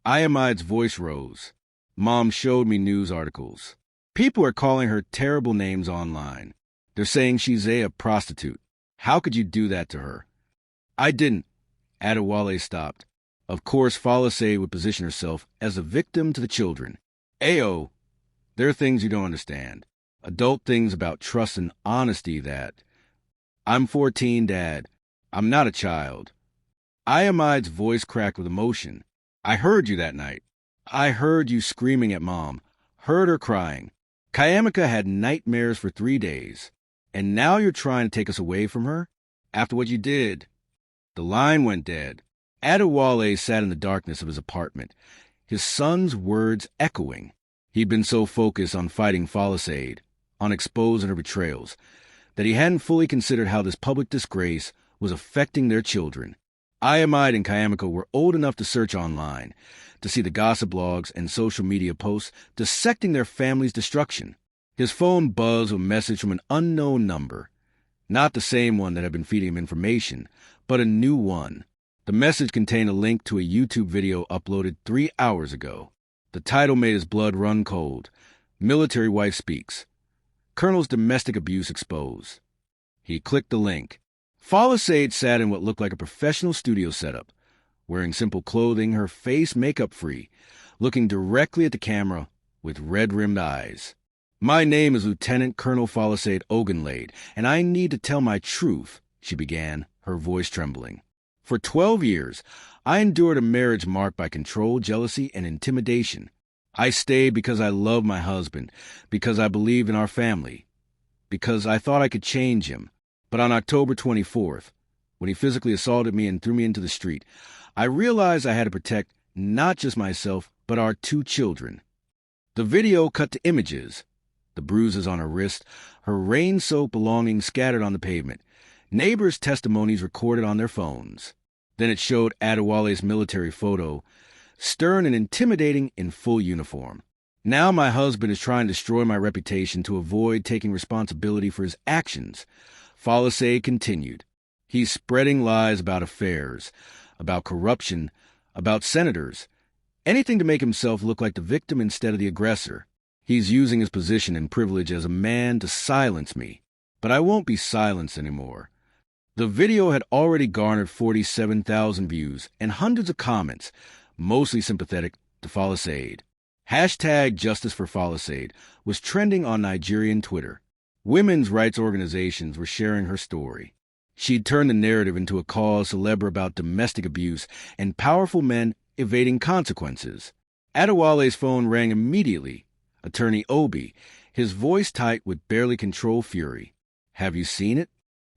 Ayamide's voice rose. Mom showed me news articles. People are calling her terrible names online. They're saying she's a prostitute. How could you do that to her? I didn't. Adewale stopped. Of course, Falisade would position herself as a victim to the children. Ayo, there are things you don't understand. Adult things about trust and honesty that... I'm 14, Dad. I'm not a child. Ayamide's voice cracked with emotion. I heard you that night. I heard you screaming at Mom. Heard her crying. Kayamika had nightmares for 3 days. And now you're trying to take us away from her? After what you did. The line went dead. Adewale sat in the darkness of his apartment, his son's words echoing. He'd been so focused on fighting Falisade, on exposing her betrayals, that he hadn't fully considered how this public disgrace was affecting their children. Ayamide and Kayamika were old enough to search online, to see the gossip blogs and social media posts dissecting their family's destruction. His phone buzzed with a message from an unknown number. Not the same one that had been feeding him information, but a new one. The message contained a link to a YouTube video uploaded 3 hours ago. The title made his blood run cold. Military wife speaks. Colonel's domestic abuse exposed. He clicked the link. Falisade sat in what looked like a professional studio setup, wearing simple clothing, her face makeup-free, looking directly at the camera with red-rimmed eyes. My name is Lieutenant Colonel Falisade Ogunlade, and I need to tell my truth, she began, her voice trembling. For 12 years, I endured a marriage marked by control, jealousy, and intimidation. I stayed because I loved my husband, because I believed in our family, because I thought I could change him. But on October 24th, when he physically assaulted me and threw me into the street, I realized I had to protect not just myself, but our 2 children. The video cut to images. The bruises on her wrist, her rain-soaked belongings scattered on the pavement. Neighbors' testimonies recorded on their phones. Then it showed Adewale's military photo, stern and intimidating in full uniform. Now my husband is trying to destroy my reputation to avoid taking responsibility for his actions. Folklore continued. He's spreading lies about affairs, about corruption, about senators. Anything to make himself look like the victim instead of the aggressor. He's using his position and privilege as a man to silence me. But I won't be silenced anymore. The video had already garnered 47,000 views and hundreds of comments, mostly sympathetic to Folklore. Hashtag Justice for Folklore was trending on Nigerian Twitter. Women's rights organizations were sharing her story. She'd turned the narrative into a cause célèbre about domestic abuse and powerful men evading consequences. Adewale's phone rang immediately. Attorney Obi, his voice tight with barely controlled fury. Have you seen it?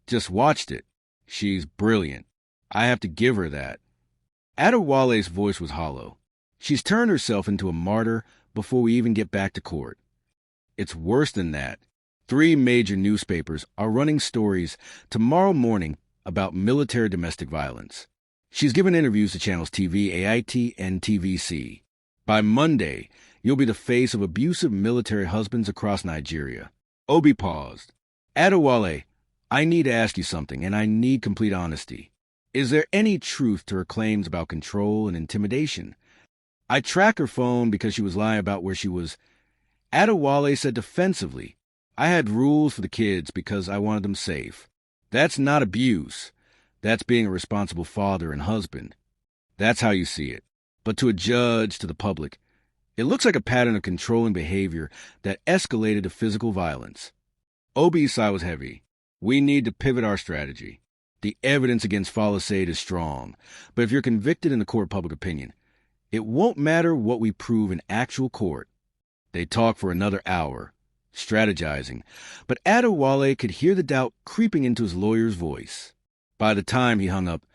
Just watched it. She's brilliant. I have to give her that. Adewale's voice was hollow. She's turned herself into a martyr before we even get back to court. It's worse than that. 3 major newspapers are running stories tomorrow morning about military domestic violence. She's given interviews to channels TV, AIT, and TVC. By Monday, you'll be the face of abusive military husbands across Nigeria. Obi paused. Adewale, I need to ask you something, and I need complete honesty. Is there any truth to her claims about control and intimidation? I tracked her phone because she was lying about where she was. Adewale said defensively, I had rules for the kids because I wanted them safe. That's not abuse. That's being a responsible father and husband. That's how you see it. But to a judge, to the public, it looks like a pattern of controlling behavior that escalated to physical violence. Obi's sigh was heavy. We need to pivot our strategy. The evidence against Folklore is strong, but if you're convicted in the court of public opinion, it won't matter what we prove in actual court. They talked for another hour, strategizing, but Adewale could hear the doubt creeping into his lawyer's voice. By the time he hung up,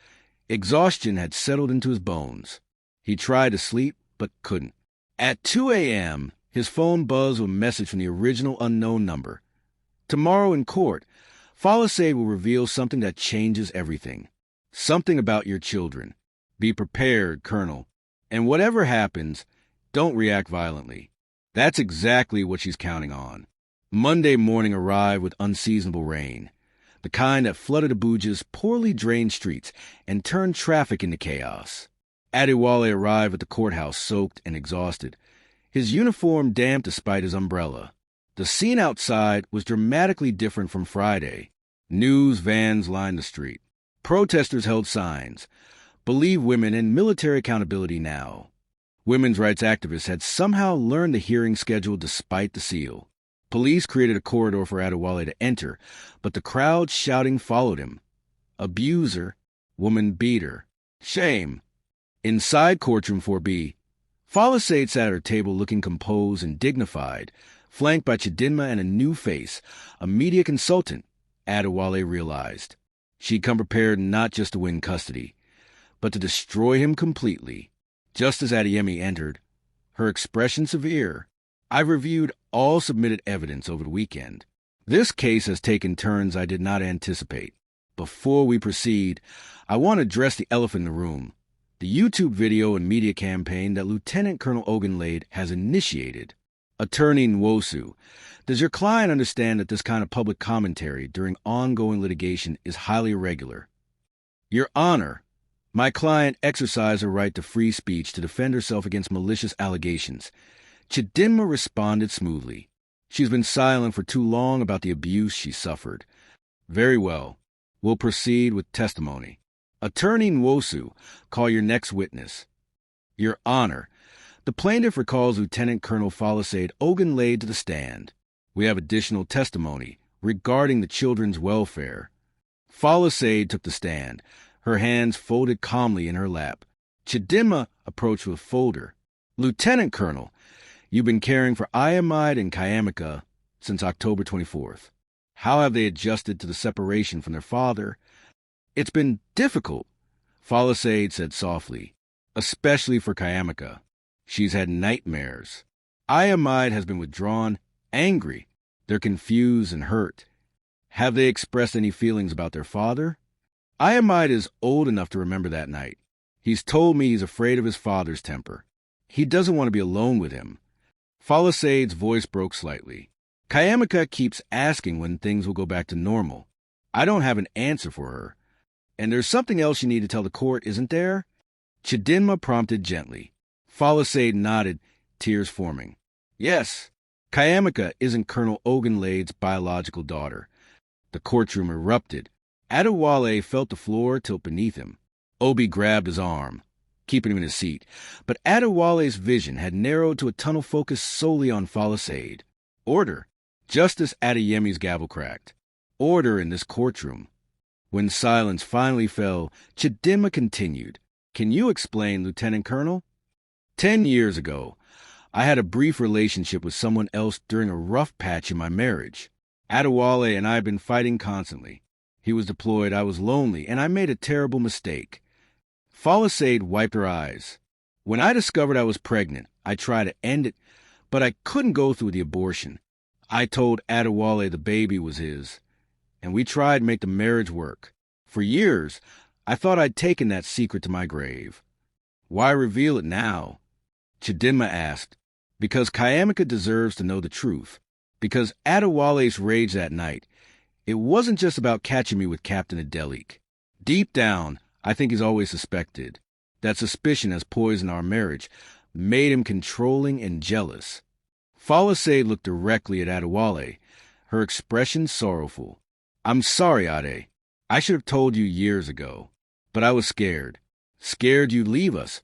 exhaustion had settled into his bones. He tried to sleep, but couldn't. At 2 a.m., his phone buzzed with a message from the original unknown number. Tomorrow in court, Folklore will reveal something that changes everything. Something about your children. Be prepared, Colonel. And whatever happens, don't react violently. That's exactly what she's counting on. Monday morning arrived with unseasonable rain, the kind that flooded Abuja's poorly drained streets and turned traffic into chaos. Adewale arrived at the courthouse soaked and exhausted, his uniform damp despite his umbrella. The scene outside was dramatically different from Friday. News vans lined the street. Protesters held signs, "Believe women and military accountability now." Women's rights activists had somehow learned the hearing schedule despite the seal. Police created a corridor for Adewale to enter, but the crowd shouting followed him. Abuser, woman beater. Shame. Inside courtroom 4B, Folklore sat at her table looking composed and dignified, flanked by Chidinma and a new face, a media consultant, Adewale realized. She'd come prepared not just to win custody, but to destroy him completely. Just as Adeyemi entered, her expression severe. I've reviewed all submitted evidence over the weekend. This case has taken turns I did not anticipate. Before we proceed, I want to address the elephant in the room, the YouTube video and media campaign that Lieutenant Colonel Ogunlade has initiated. Attorney Nwosu, does your client understand that this kind of public commentary during ongoing litigation is highly irregular? Your Honor, my client exercised her right to free speech to defend herself against malicious allegations. Chidinma responded smoothly. She's been silent for too long about the abuse she suffered. Very well. We'll proceed with testimony. Attorney Nwosu, call your next witness. Your Honor, the plaintiff recalls Lieutenant Colonel Folklore Ogunlade to the stand. We have additional testimony regarding the children's welfare. Folklore took the stand, her hands folded calmly in her lap. Chidinma approached with a folder. Lieutenant Colonel, you've been caring for Ayamide and Kayamika since October 24th. How have they adjusted to the separation from their father? It's been difficult, Folklore said softly, especially for Kayamika. She's had nightmares. Ayamide has been withdrawn, angry. They're confused and hurt. Have they expressed any feelings about their father? Ayamide is old enough to remember that night. He's told me he's afraid of his father's temper. He doesn't want to be alone with him. Falisade's voice broke slightly. Kayamika keeps asking when things will go back to normal. I don't have an answer for her. And there's something else you need to tell the court, isn't there? Chidinma prompted gently. Falisade nodded, tears forming. Yes, Kayamika isn't Colonel Ogunlade's biological daughter. The courtroom erupted. Adewale felt the floor tilt beneath him. Obi grabbed his arm, keeping him in his seat, but Adewale's vision had narrowed to a tunnel focused solely on Falisade. Order. Justice Adeyemi's gavel cracked. Order in this courtroom. When silence finally fell, Chidinma continued. Can you explain, Lieutenant Colonel? 10 years ago, I had a brief relationship with someone else during a rough patch in my marriage. Adewale and I had been fighting constantly. He was deployed, I was lonely, and I made a terrible mistake. Falisade wiped her eyes. When I discovered I was pregnant, I tried to end it, but I couldn't go through the abortion. I told Adewale the baby was his, and we tried to make the marriage work. For years, I thought I'd taken that secret to my grave. Why reveal it now? Chidinma asked. Because Kayamika deserves to know the truth. Because Adewale's rage that night, it wasn't just about catching me with Captain Adelik. Deep down, I think he's always suspected. That suspicion has poisoned our marriage, made him controlling and jealous. Falisade looked directly at Adewale, her expression sorrowful. I'm sorry, Ade. I should have told you years ago. But I was scared. Scared you'd leave us.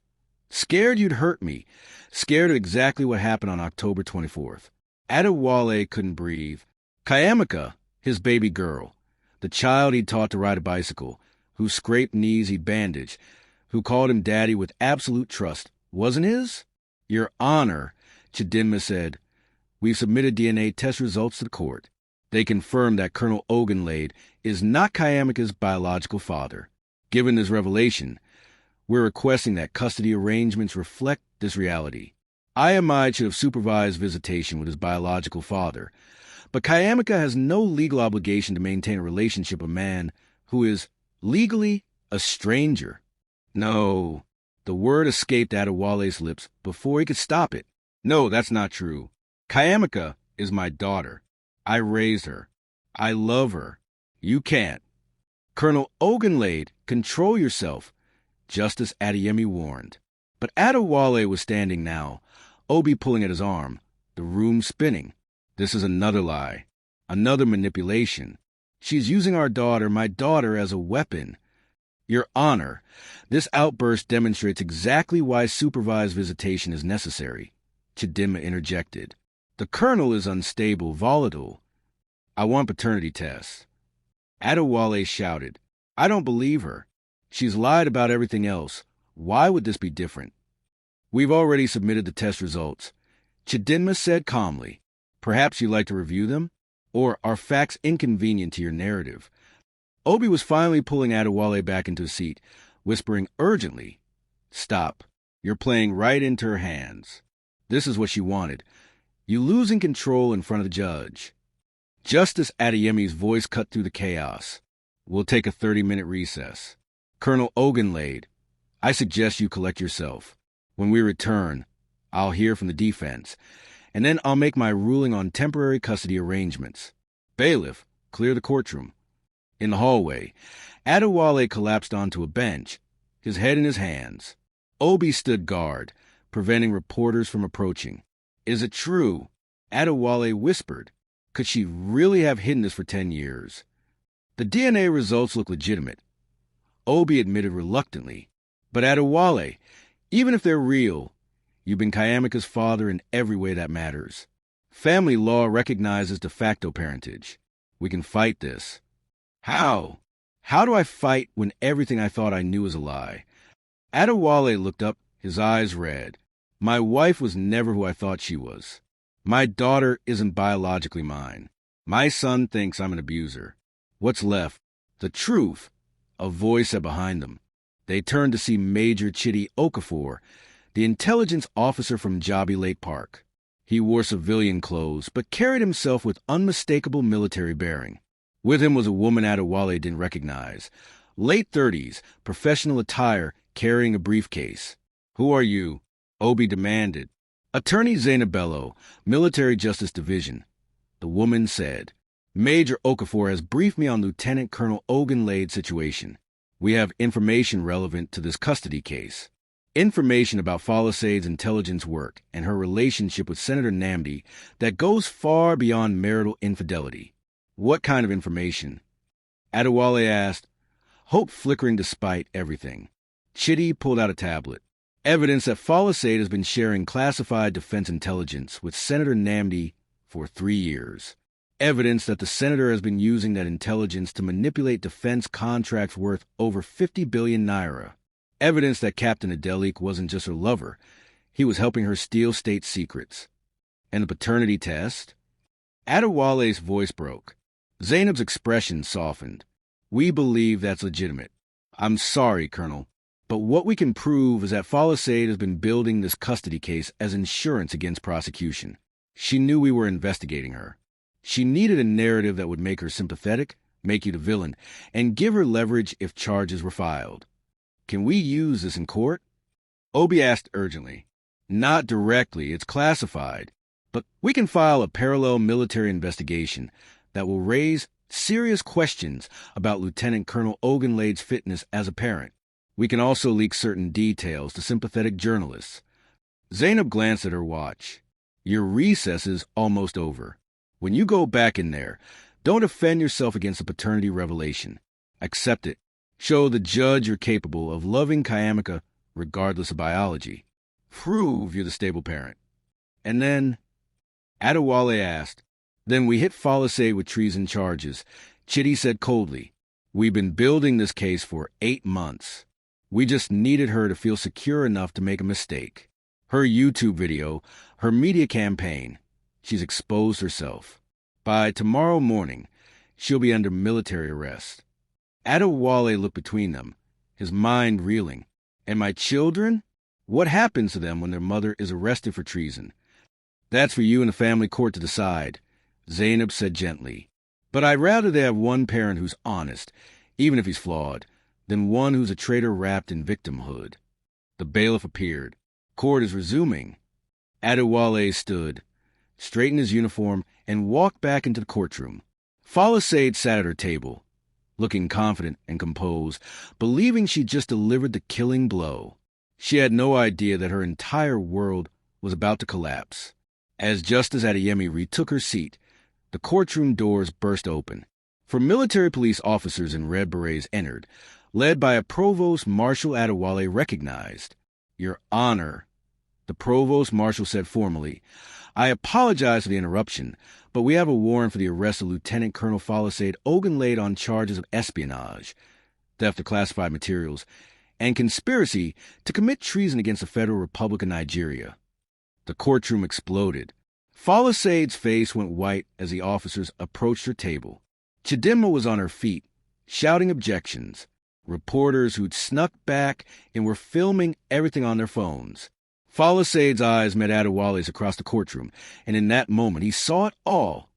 Scared you'd hurt me. Scared of exactly what happened on October 24th. Adewale couldn't breathe. Kayamika, his baby girl, the child he'd taught to ride a bicycle, whose scraped knees he'd bandaged, who called him daddy with absolute trust, wasn't his? Your Honor, Chidinma said, we've submitted DNA test results to the court. They confirm that Colonel Ogunlade is not Kayamika's biological father. Given this revelation, we're requesting that custody arrangements reflect this reality. Ayamide should have supervised visitation with his biological father, but Kayamika has no legal obligation to maintain a relationship with a man who is, legally, a stranger. No, the word escaped Adewale's lips before he could stop it. No, that's not true. Kayamika is my daughter. I raised her. I love her. You can't. Colonel Ogunlade, control yourself, Justice Adeyemi warned. But Adewale was standing now, Obi pulling at his arm, the room spinning. This is another lie, another manipulation. She's using our daughter, my daughter, as a weapon. Your Honor, this outburst demonstrates exactly why supervised visitation is necessary, Chidinma interjected. The colonel is unstable, volatile. I want paternity tests. Adewale shouted. I don't believe her. She's lied about everything else. Why would this be different? We've already submitted the test results. Chidinma said calmly. Perhaps you'd like to review them? Or are facts inconvenient to your narrative? Obi was finally pulling Adewale back into his seat, whispering urgently, Stop. You're playing right into her hands. This is what she wanted. You losing control in front of the judge. Justice Adeyemi's voice cut through the chaos. We'll take a 30-minute recess. Colonel Ogunlade, I suggest you collect yourself. When we return, I'll hear from the defense, and then I'll make my ruling on temporary custody arrangements. Bailiff, clear the courtroom. In the hallway, Adewale collapsed onto a bench, his head in his hands. Obi stood guard, preventing reporters from approaching. Is it true? Adewale whispered. Could she really have hidden this for 10 years? The DNA results look legitimate. Obi admitted reluctantly. But Adewale, even if they're real, you've been Kayamika's father in every way that matters. Family law recognizes de facto parentage. We can fight this. How? How do I fight when everything I thought I knew is a lie? Adewale looked up, his eyes red. My wife was never who I thought she was. My daughter isn't biologically mine. My son thinks I'm an abuser. What's left? The truth. A voice said behind them. They turned to see Major Chidi Okafor, the intelligence officer from Jabi Lake Park. He wore civilian clothes, but carried himself with unmistakable military bearing. With him was a woman Adewale didn't recognize. Late 30s, professional attire, carrying a briefcase. "Who are you?" Obi demanded. "Attorney Zainab Bello, Military Justice Division." The woman said, "Major Okafor has briefed me on Lieutenant Colonel Ogunlade's situation. We have information relevant to this custody case. Information about Falisade's intelligence work and her relationship with Senator Namdi that goes far beyond marital infidelity." "What kind of information?" Adewale asked, hope flickering despite everything. Chitty pulled out a tablet. "Evidence that Falisade has been sharing classified defense intelligence with Senator Namdi for 3 years. Evidence that the senator has been using that intelligence to manipulate defense contracts worth over 50 billion naira. Evidence that Captain Adelik wasn't just her lover. He was helping her steal state secrets. And the paternity test?" Adewale's voice broke. Zainab's expression softened. "We believe that's legitimate. I'm sorry, Colonel, but what we can prove is that Falisade has been building this custody case as insurance against prosecution. She knew we were investigating her. She needed a narrative that would make her sympathetic, make you the villain, and give her leverage if charges were filed. Can we use this in court?" Obi asked urgently. "Not directly, it's classified. But we can file a parallel military investigation that will raise serious questions about Lieutenant Colonel Ogunlade's fitness as a parent. We can also leak certain details to sympathetic journalists." Zainab glanced at her watch. "Your recess is almost over. When you go back in there, don't offend yourself against a paternity revelation. Accept it. Show the judge you're capable of loving Kayamika regardless of biology. Prove you're the stable parent." And then, Adewale asked, "Then we hit Falisade with treason charges." Chitty said coldly, "We've been building this case for 8 months. We just needed her to feel secure enough to make a mistake. Her YouTube video, her media campaign, she's exposed herself. By tomorrow morning, she'll be under military arrest." Adewale looked between them, his mind reeling. "And my children? What happens to them when their mother is arrested for treason?" "That's for you and the family court to decide," Zainab said gently. "But I'd rather they have one parent who's honest, even if he's flawed, than one who's a traitor wrapped in victimhood." The bailiff appeared. "Court is resuming." Adewale stood, straightened his uniform, and walked back into the courtroom. Falisade sat at her table, looking confident and composed, believing she'd just delivered the killing blow. She had no idea that her entire world was about to collapse. As Justice Adeyemi retook her seat, the courtroom doors burst open. For military police officers in red berets entered, led by a Provost Marshal Adewale recognized. "Your Honor," the Provost Marshal said formally, "I apologize for the interruption, but we have a warrant for the arrest of Lieutenant Colonel Falisade Ogunlade on charges of espionage, theft of classified materials, and conspiracy to commit treason against the Federal Republic of Nigeria." The courtroom exploded. Falisade's face went white as the officers approached her table. Chidinma was on her feet, shouting objections. Reporters who'd snuck back and were filming everything on their phones. Falisade's eyes met Adewale's across the courtroom, and in that moment he saw it all.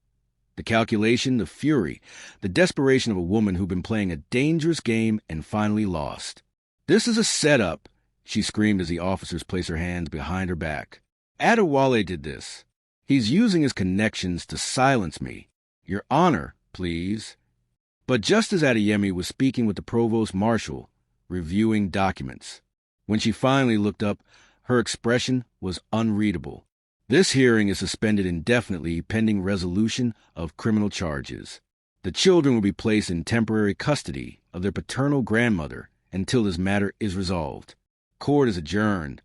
The calculation, the fury, the desperation of a woman who'd been playing a dangerous game and finally lost. "This is a setup," she screamed as the officers placed her hands behind her back. "Adewale did this. He's using his connections to silence me. Your Honor, please." But just as Adeyemi was speaking with the Provost Marshal, reviewing documents, when she finally looked up, her expression was unreadable. "This hearing is suspended indefinitely pending resolution of criminal charges. The children will be placed in temporary custody of their paternal grandmother until this matter is resolved. Court is adjourned."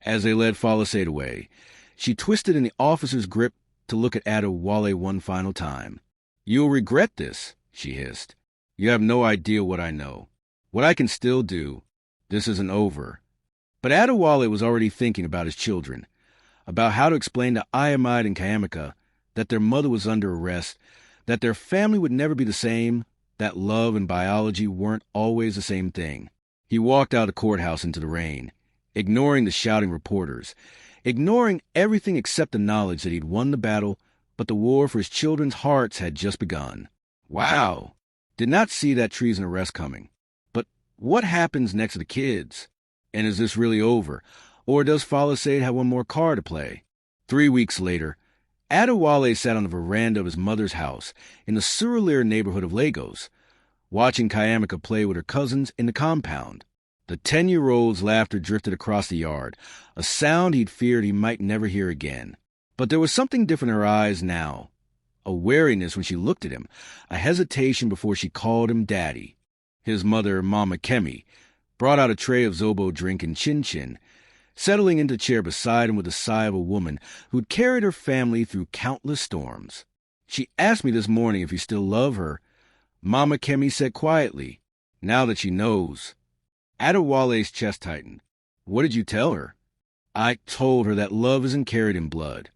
As they led Falisade away, she twisted in the officer's grip to look at Adewale one final time. "You'll regret this," she hissed. "You have no idea what I know. What I can still do. This isn't over." But Adewale was already thinking about his children, about how to explain to Ayamide and Kayamika that their mother was under arrest, that their family would never be the same, that love and biology weren't always the same thing. He walked out of the courthouse into the rain, ignoring the shouting reporters, ignoring everything except the knowledge that he'd won the battle, but the war for his children's hearts had just begun. Wow! Did not see that treason arrest coming. But what happens next to the kids? And is this really over? Or does Folklore have one more card to play? 3 weeks later, Adewale sat on the veranda of his mother's house in the Surulere neighborhood of Lagos, watching Kayamika play with her cousins in the compound. The 10-year-old's laughter drifted across the yard, a sound he'd feared he might never hear again. But there was something different in her eyes now. A wariness when she looked at him, a hesitation before she called him Daddy. His mother, Mama Kemi, brought out a tray of Zobo drink and chin-chin, settling into the chair beside him with the sigh of a woman who'd carried her family through countless storms. She asked me this morning if you still love her. Mama Kemi said quietly, now that she knows. Adewale's chest tightened. What did you tell her? I told her that love isn't carried in blood.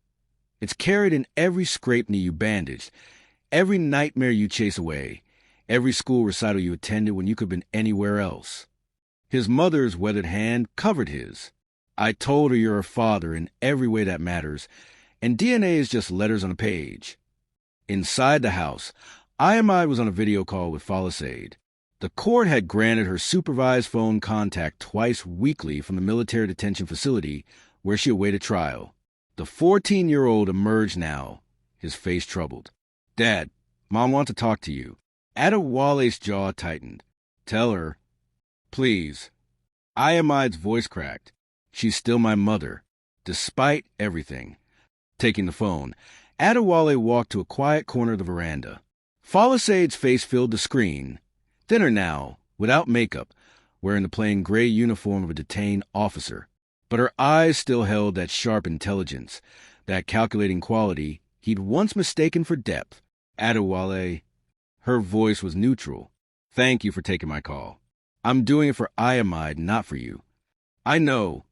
It's carried in every scraped knee you bandaged, every nightmare you chase away, every school recital you attended when you could have been anywhere else. His mother's weathered hand covered his. I told her you're her father in every way that matters, and DNA is just letters on a page. Inside the house, Ayamide was on a video call with Folklore. The court had granted her supervised phone contact twice weekly from the military detention facility where she awaited trial. The 14-year-old emerged now, his face troubled. Dad, Mom wants to talk to you. Adewale's jaw tightened. Tell her. Please. Ayamide's voice cracked. She's still my mother, despite everything. Taking the phone, Adewale walked to a quiet corner of the veranda. Folklare's face filled the screen, thinner now, without makeup, wearing the plain gray uniform of a detained officer. But her eyes still held that sharp intelligence, that calculating quality he'd once mistaken for depth. Adewale, her voice was neutral. Thank you for taking my call. I'm doing it for Ayamide, not for you. I know.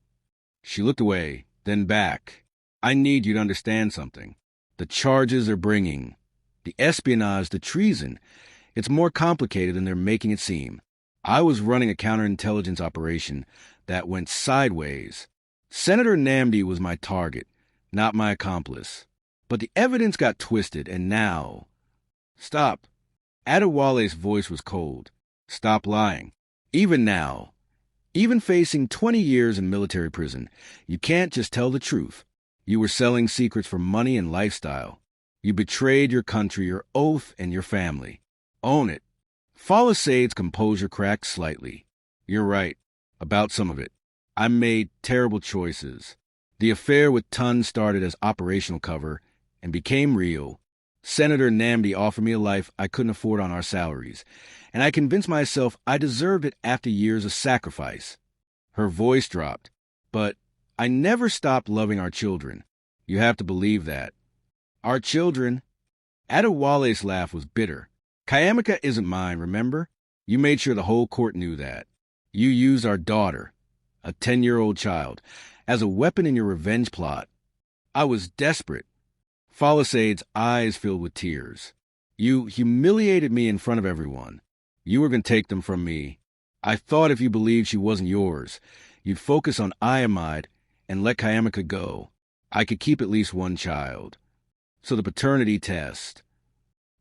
She looked away, then back. I need you to understand something. The charges they're bringing, the espionage, the treason, it's more complicated than they're making it seem. I was running a counterintelligence operation that went sideways. Senator Namdi was my target, not my accomplice. But the evidence got twisted, and now... Stop. Adewale's voice was cold. Stop lying. Even now, even facing 20 years in military prison, you can't just tell the truth. You were selling secrets for money and lifestyle. You betrayed your country, your oath, and your family. Own it. Folklare's composure cracked slightly. You're right, about some of it. I made terrible choices. The affair with Tun started as operational cover and became real. Senator Namdi offered me a life I couldn't afford on our salaries, and I convinced myself I deserved it after years of sacrifice. Her voice dropped. But I never stopped loving our children. You have to believe that. Our children? Adewale's laugh was bitter. Kayamika isn't mine, remember? You made sure the whole court knew that. You used our daughter, a 10-year-old child, as a weapon in your revenge plot. I was desperate. Folklare's eyes filled with tears. You humiliated me in front of everyone. You were going to take them from me. I thought if you believed she wasn't yours, you'd focus on Ayamide and let Kayamika go. I could keep at least one child. So the paternity test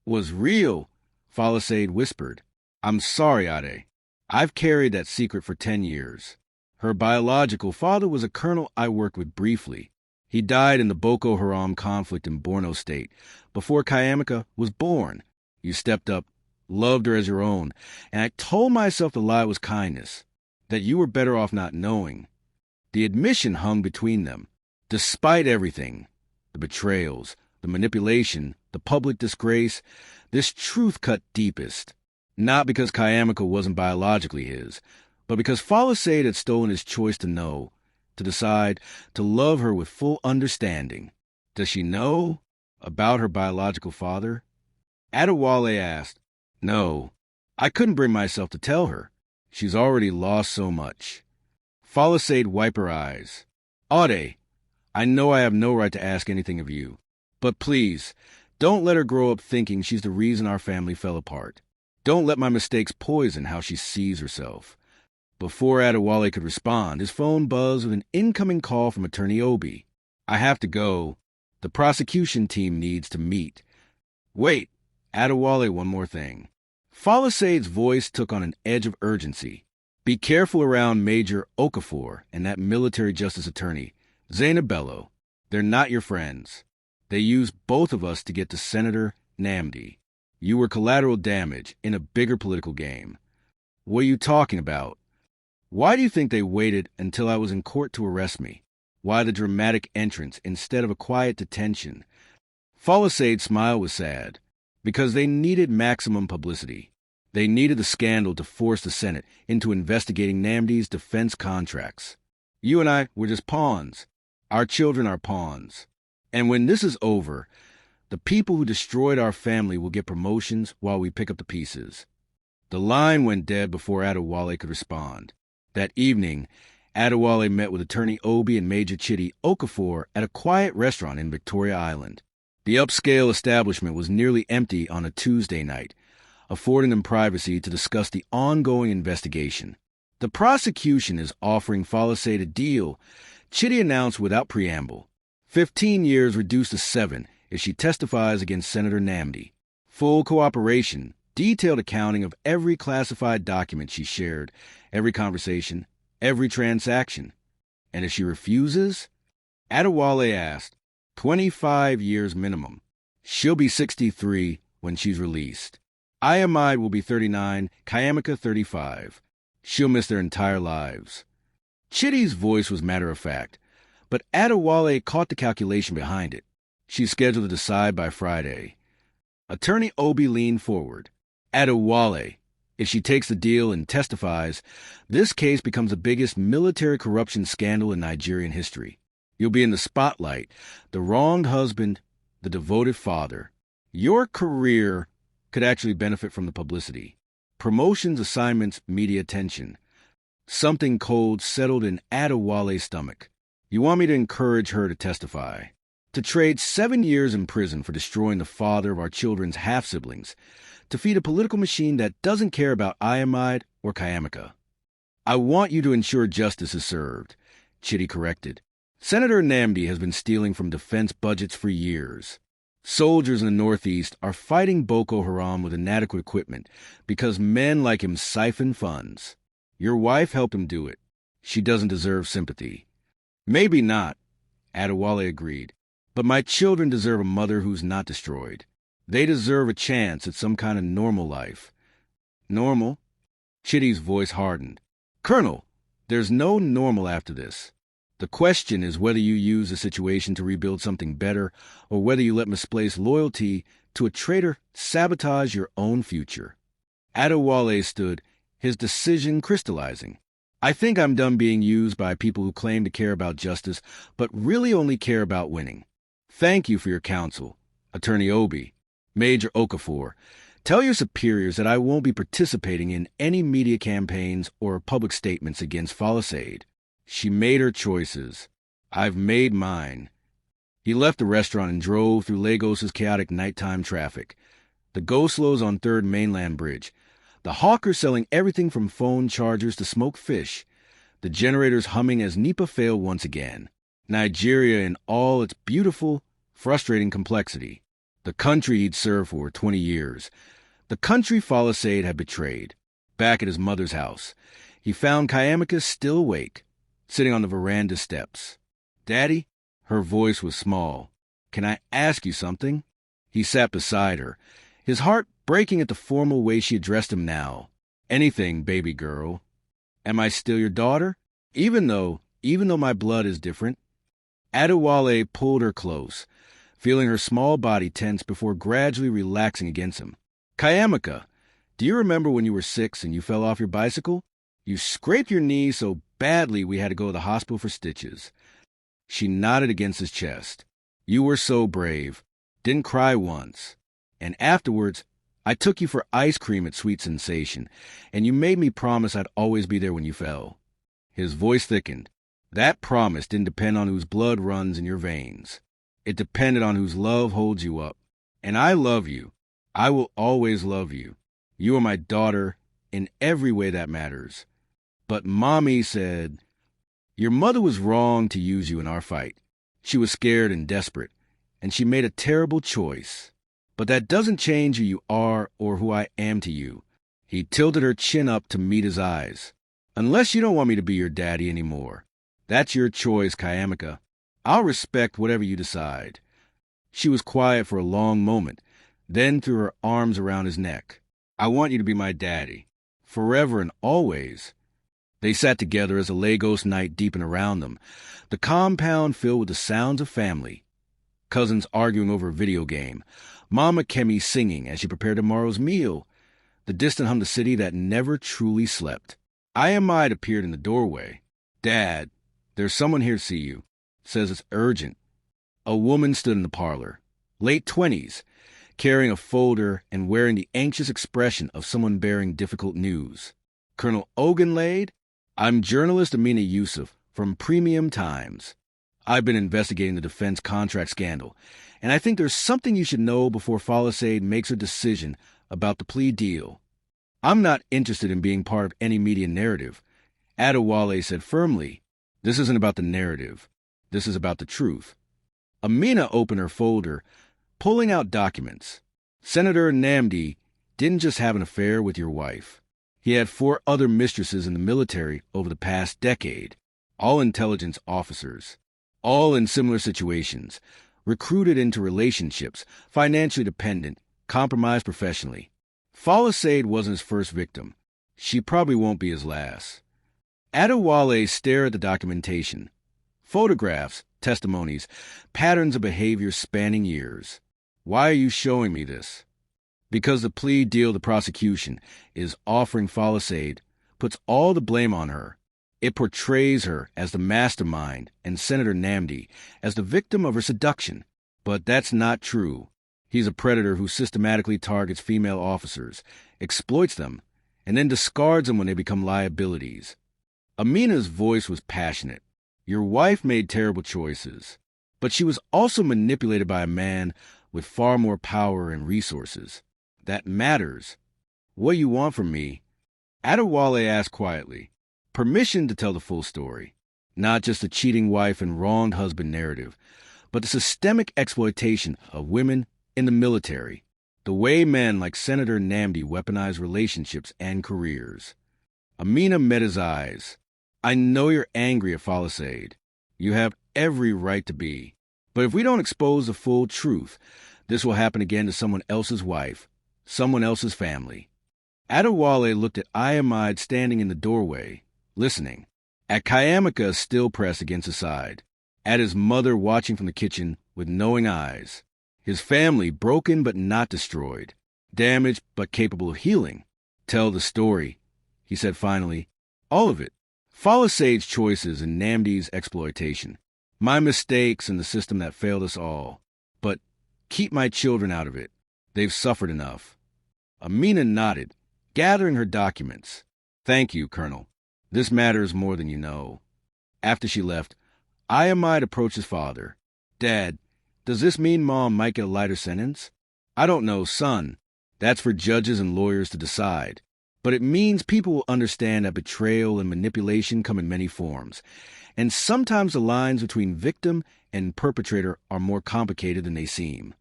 was real, Folklore whispered. I'm sorry, Ade. I've carried that secret for 10 years. Her biological father was a colonel I worked with briefly. He died in the Boko Haram conflict in Borno State before Kayamika was born. You stepped up, loved her as your own, and I told myself the lie was kindness, that you were better off not knowing. The admission hung between them. Despite everything, the betrayals, the manipulation, the public disgrace, this truth cut deepest. Not because Kayamika wasn't biologically his, but because Folklore had stolen his choice to know, to decide, to love her with full understanding. Does she know about her biological father? Adewale asked. No, I couldn't bring myself to tell her. She's already lost so much. Folklore wiped her eyes. Ade, I know I have no right to ask anything of you, but please, don't let her grow up thinking she's the reason our family fell apart. Don't let my mistakes poison how she sees herself. Before Adewale could respond, his phone buzzed with an incoming call from Attorney Obi. "I have to go. The prosecution team needs to meet." "Wait, Adewale, one more thing." Falisade's voice took on an edge of urgency. "Be careful around Major Okafor and that military justice attorney, Zainab Bello. They're not your friends. They used both of us to get to Senator Namdi. You were collateral damage in a bigger political game." "What are you talking about? Why do you think they waited until I was in court to arrest me? Why the dramatic entrance instead of a quiet detention?" Falisade's smile was sad. "Because they needed maximum publicity. They needed the scandal to force the Senate into investigating Namdi's defense contracts. You and I were just pawns. Our children are pawns. And when this is over, the people who destroyed our family will get promotions while we pick up the pieces." The line went dead before Adewale could respond. That evening, Adewale met with Attorney Obi and Major Chidi Okafor at a quiet restaurant in Victoria Island. The upscale establishment was nearly empty on a Tuesday night, affording them privacy to discuss the ongoing investigation. "The prosecution is offering Falisade a deal," Chidi announced without preamble. 15 years reduced to 7 if she testifies against Senator Namdi. Full cooperation, detailed accounting of every classified document she shared, every conversation, every transaction. And if she refuses? Adewale asked. 25 years minimum. She'll be 63 when she's released. Ayamide will be 39, Kayamika 35. She'll miss their entire lives. Chidi's voice was matter-of-fact, but Adewale caught the calculation behind it. She's scheduled to decide by Friday. Attorney Obi leaned forward. "Adewale, if she takes the deal and testifies, this case becomes the biggest military corruption scandal in Nigerian history. You'll be in the spotlight, the wronged husband, the devoted father. Your career could actually benefit from the publicity. Promotions, assignments, media attention." Something cold settled in Adewale's stomach. "You want me to encourage her to testify? To trade 7 years in prison for destroying the father of our children's half-siblings? To feed a political machine that doesn't care about Ayamide or Kayamika?" "I want you to ensure justice is served," Chidi corrected. "Senator Namdi has been stealing from defense budgets for years. Soldiers in the Northeast are fighting Boko Haram with inadequate equipment because men like him siphon funds. Your wife helped him do it. She doesn't deserve sympathy." "Maybe not," Adewale agreed. "But my children deserve a mother who's not destroyed. They deserve a chance at some kind of normal life." "Normal?" Chidi's voice hardened. "Colonel, there's no normal after this. The question is whether you use the situation to rebuild something better or whether you let misplaced loyalty to a traitor sabotage your own future." Adewale stood, his decision crystallizing. "I think I'm done being used by people who claim to care about justice but really only care about winning. Thank you for your counsel, Attorney Obi. Major Okafor, tell your superiors that I won't be participating in any media campaigns or public statements against Falisade. She made her choices. I've made mine." He left the restaurant and drove through Lagos's chaotic nighttime traffic. The go-slows on 3rd Mainland Bridge. The hawkers selling everything from phone chargers to smoked fish. The generators humming as NEPA failed once again. Nigeria in all its beautiful, frustrating complexity. The country he'd served for 20 years. The country Falisade had betrayed. Back at his mother's house, he found Kayamika still awake, sitting on the veranda steps. "Daddy?" Her voice was small. "Can I ask you something?" He sat beside her, his heart breaking at the formal way she addressed him now. "Anything, baby girl." "Am I still your daughter? Even though my blood is different?" Adewale pulled her close, feeling her small body tense before gradually relaxing against him. "Kayamika, do you remember when you were 6 and you fell off your bicycle? You scraped your knee so badly we had to go to the hospital for stitches." She nodded against his chest. "You were so brave. Didn't cry once. And afterwards, I took you for ice cream at Sweet Sensation, and you made me promise I'd always be there when you fell." His voice thickened. "That promise didn't depend on whose blood runs in your veins. It depended on whose love holds you up. And I love you. I will always love you. You are my daughter in every way that matters. But Mommy said, "Your mother was wrong to use you in our fight. She was scared and desperate, and she made a terrible choice. But that doesn't change who you are or who I am to you." He tilted her chin up to meet his eyes. "Unless you don't want me to be your daddy anymore. That's your choice, Kayamika. I'll respect whatever you decide." She was quiet for a long moment, then threw her arms around his neck. "I want you to be my daddy, forever and always." They sat together as the Lagos night deepened around them, the compound filled with the sounds of family. Cousins arguing over a video game, Mama Kemi singing as she prepared tomorrow's meal, the distant hum of the city that never truly slept. Ayamide appeared in the doorway. "Dad, there's someone here to see you. Says it's urgent." A woman stood in the parlor, late 20s, carrying a folder and wearing the anxious expression of someone bearing difficult news. "Colonel Adewale? I'm journalist Amina Yusuf from Premium Times. I've been investigating the defense contract scandal, and I think there's something you should know before Falisade makes her decision about the plea deal. I'm not interested in being part of any media narrative." Adewale said firmly, "This isn't about the narrative. This is about the truth." Amina opened her folder, pulling out documents. "Senator Namdi didn't just have an affair with your wife. He had 4 other mistresses in the military over the past decade, all intelligence officers, all in similar situations, recruited into relationships, financially dependent, compromised professionally. Falisade wasn't his first victim. She probably won't be his last." Adewale stared at the documentation. Photographs, testimonies, patterns of behavior spanning years. "Why are you showing me this?" "Because the plea deal the prosecution is offering Falisade puts all the blame on her. It portrays her as the mastermind and Senator Namdi as the victim of her seduction. But that's not true. He's a predator who systematically targets female officers, exploits them, and then discards them when they become liabilities." Amina's voice was passionate. "Your wife made terrible choices, but she was also manipulated by a man with far more power and resources. That matters. What you want from me?" Adewale asked quietly. "Permission to tell the full story. Not just the cheating wife and wronged husband narrative, but the systemic exploitation of women in the military. The way men like Senator Namdi weaponize relationships and careers." Amina met his eyes. "I know you're angry at Falisade. You have every right to be. But if we don't expose the full truth, this will happen again to someone else's wife, someone else's family." Adewale looked at Ayamide standing in the doorway, listening, at Kayamika still pressed against his side, at his mother watching from the kitchen with knowing eyes, his family broken but not destroyed, damaged but capable of healing. "Tell the story," he said finally. "All of it. Falisade's choices and Namdi's exploitation. My mistakes and the system that failed us all. But keep my children out of it. They've suffered enough." Amina nodded, gathering her documents. "Thank you, Colonel. This matters more than you know." After she left, Ayamide approached his father. "Dad, does this mean Mom might get a lighter sentence?" "I don't know, son. That's for judges and lawyers to decide. But it means people will understand that betrayal and manipulation come in many forms, and sometimes the lines between victim and perpetrator are more complicated than they seem."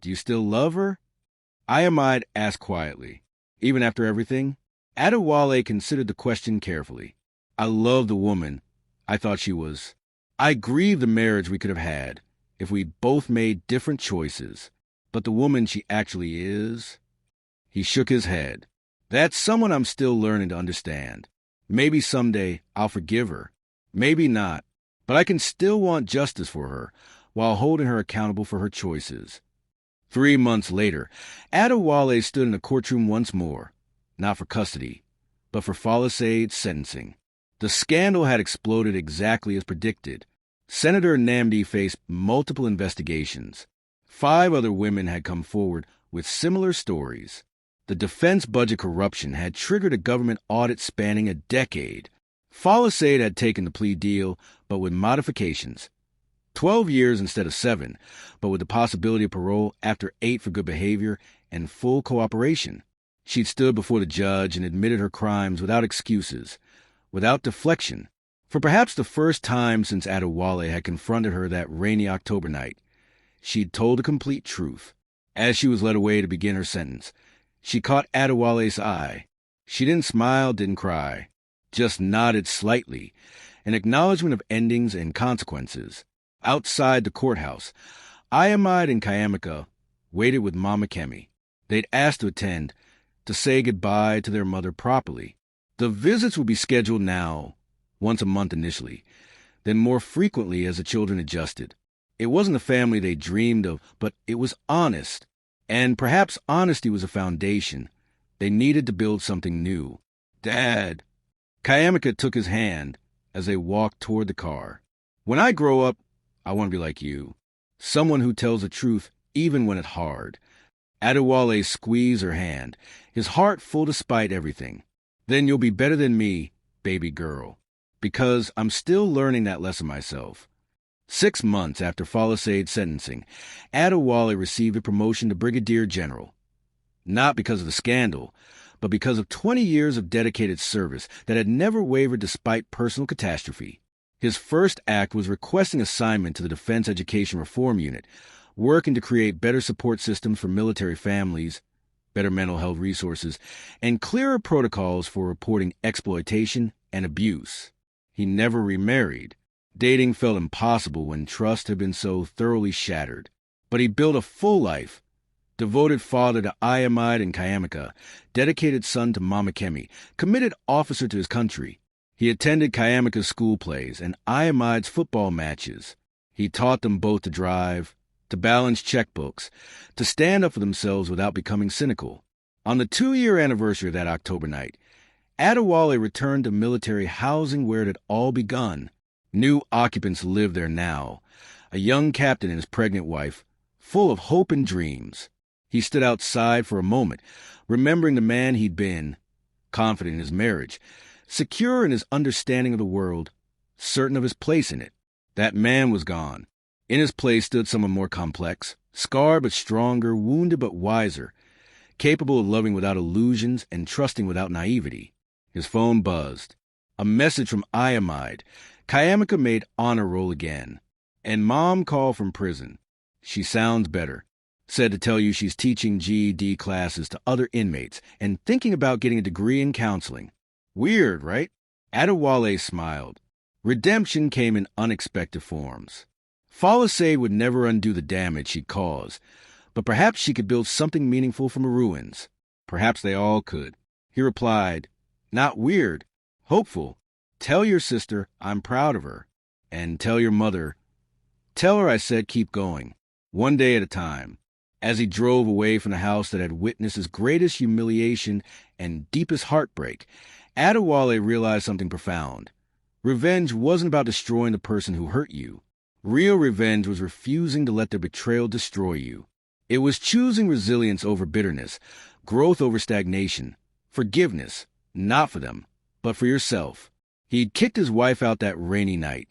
"Do you still love her?" Ayamide asked quietly. "Even after everything?" Adewale considered the question carefully. "I love the woman I thought she was. I grieve the marriage we could have had if we both made different choices. But the woman she actually is..." He shook his head. "That's someone I'm still learning to understand. Maybe someday I'll forgive her. Maybe not. But I can still want justice for her while holding her accountable for her choices." 3 months later, Adewale stood in the courtroom once more, not for custody, but for Falisade's sentencing. The scandal had exploded exactly as predicted. Senator Namdi faced multiple investigations. 5 other women had come forward with similar stories. The defense budget corruption had triggered a government audit spanning a decade. Falisade had taken the plea deal, but with modifications. 12 years instead of 7, but with the possibility of parole after 8 for good behavior and full cooperation. She'd stood before the judge and admitted her crimes without excuses, without deflection. For perhaps the first time since Adewale had confronted her that rainy October night, she'd told the complete truth. As she was led away to begin her sentence, she caught Adewale's eye. She didn't smile, didn't cry, just nodded slightly, an acknowledgement of endings and consequences. Outside the courthouse, Ayamide and Kayamika waited with Mama Kemi. They'd asked to attend, to say goodbye to their mother properly. The visits would be scheduled now, once a month initially, then more frequently as the children adjusted. It wasn't the family they dreamed of, but it was honest. And perhaps honesty was a foundation. They needed to build something new. Dad. Kayamika took his hand as they walked toward the car. When I grow up, I want to be like you. Someone who tells the truth even when it's hard. Adewale squeezed her hand, his heart full despite everything. Then you'll be better than me, baby girl. Because I'm still learning that lesson myself. 6 months after Falisade's sentencing, Adewale received a promotion to Brigadier General. Not because of the scandal, but because of 20 years of dedicated service that had never wavered despite personal catastrophe. His first act was requesting assignment to the Defense Education Reform Unit, working to create better support systems for military families, better mental health resources, and clearer protocols for reporting exploitation and abuse. He never remarried. Dating felt impossible when trust had been so thoroughly shattered. But he built a full life. Devoted father to Ayamide and Kayamika, dedicated son to Mama Kemi, committed officer to his country. He attended Kayamika's school plays and Ayamide's football matches. He taught them both to drive, to balance checkbooks, to stand up for themselves without becoming cynical. On the 2-year anniversary of that October night, Adewale returned to military housing where it had all begun. New occupants lived there now, a young captain and his pregnant wife, full of hope and dreams. He stood outside for a moment, remembering the man he'd been, confident in his marriage, secure in his understanding of the world, certain of his place in it. That man was gone. In his place stood someone more complex, scarred but stronger, wounded but wiser, capable of loving without illusions and trusting without naivety. His phone buzzed. A message from Ayamide. Kayamika made honor roll again. And Mom called from prison. She sounds better. Said to tell you she's teaching GED classes to other inmates and thinking about getting a degree in counseling. Weird, right? Adewale smiled. Redemption came in unexpected forms. Falisade would never undo the damage she'd caused, but perhaps she could build something meaningful from the ruins. Perhaps they all could. He replied, not weird, hopeful. Tell your sister I'm proud of her. And tell your mother. Tell her I said keep going, one day at a time. As he drove away from the house that had witnessed his greatest humiliation and deepest heartbreak, Adewale realized something profound. Revenge wasn't about destroying the person who hurt you. Real revenge was refusing to let their betrayal destroy you. It was choosing resilience over bitterness, growth over stagnation, forgiveness, not for them, but for yourself. He'd kicked his wife out that rainy night,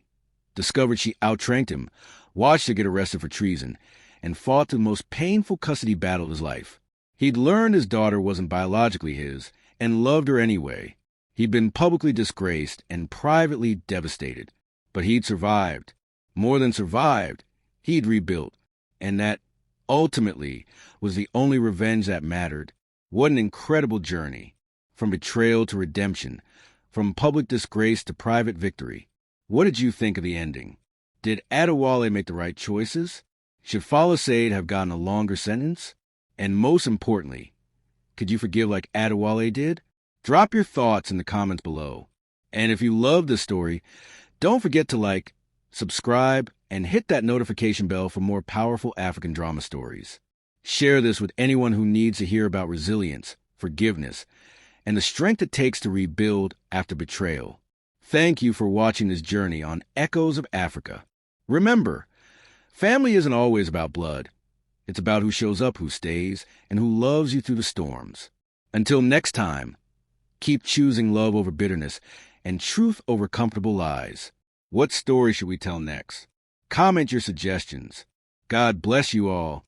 discovered she outranked him, watched her get arrested for treason, and fought the most painful custody battle of his life. He'd learned his daughter wasn't biologically his, and loved her anyway. He'd been publicly disgraced and privately devastated, but he'd survived. More than survived, he'd rebuilt, and that, ultimately, was the only revenge that mattered. What an incredible journey, from betrayal to redemption, from public disgrace to private victory. What did you think of the ending? Did Adewale make the right choices? Should Falisade have gotten a longer sentence? And most importantly, could you forgive like Adewale did? Drop your thoughts in the comments below. And if you love this story, don't forget to like, subscribe, and hit that notification bell for more powerful African drama stories. Share this with anyone who needs to hear about resilience, forgiveness, and the strength it takes to rebuild after betrayal. Thank you for watching this journey on Echoes of Africa. Remember, family isn't always about blood. It's about who shows up, who stays, and who loves you through the storms. Until next time, keep choosing love over bitterness and truth over comfortable lies. What story should we tell next? Comment your suggestions. God bless you all.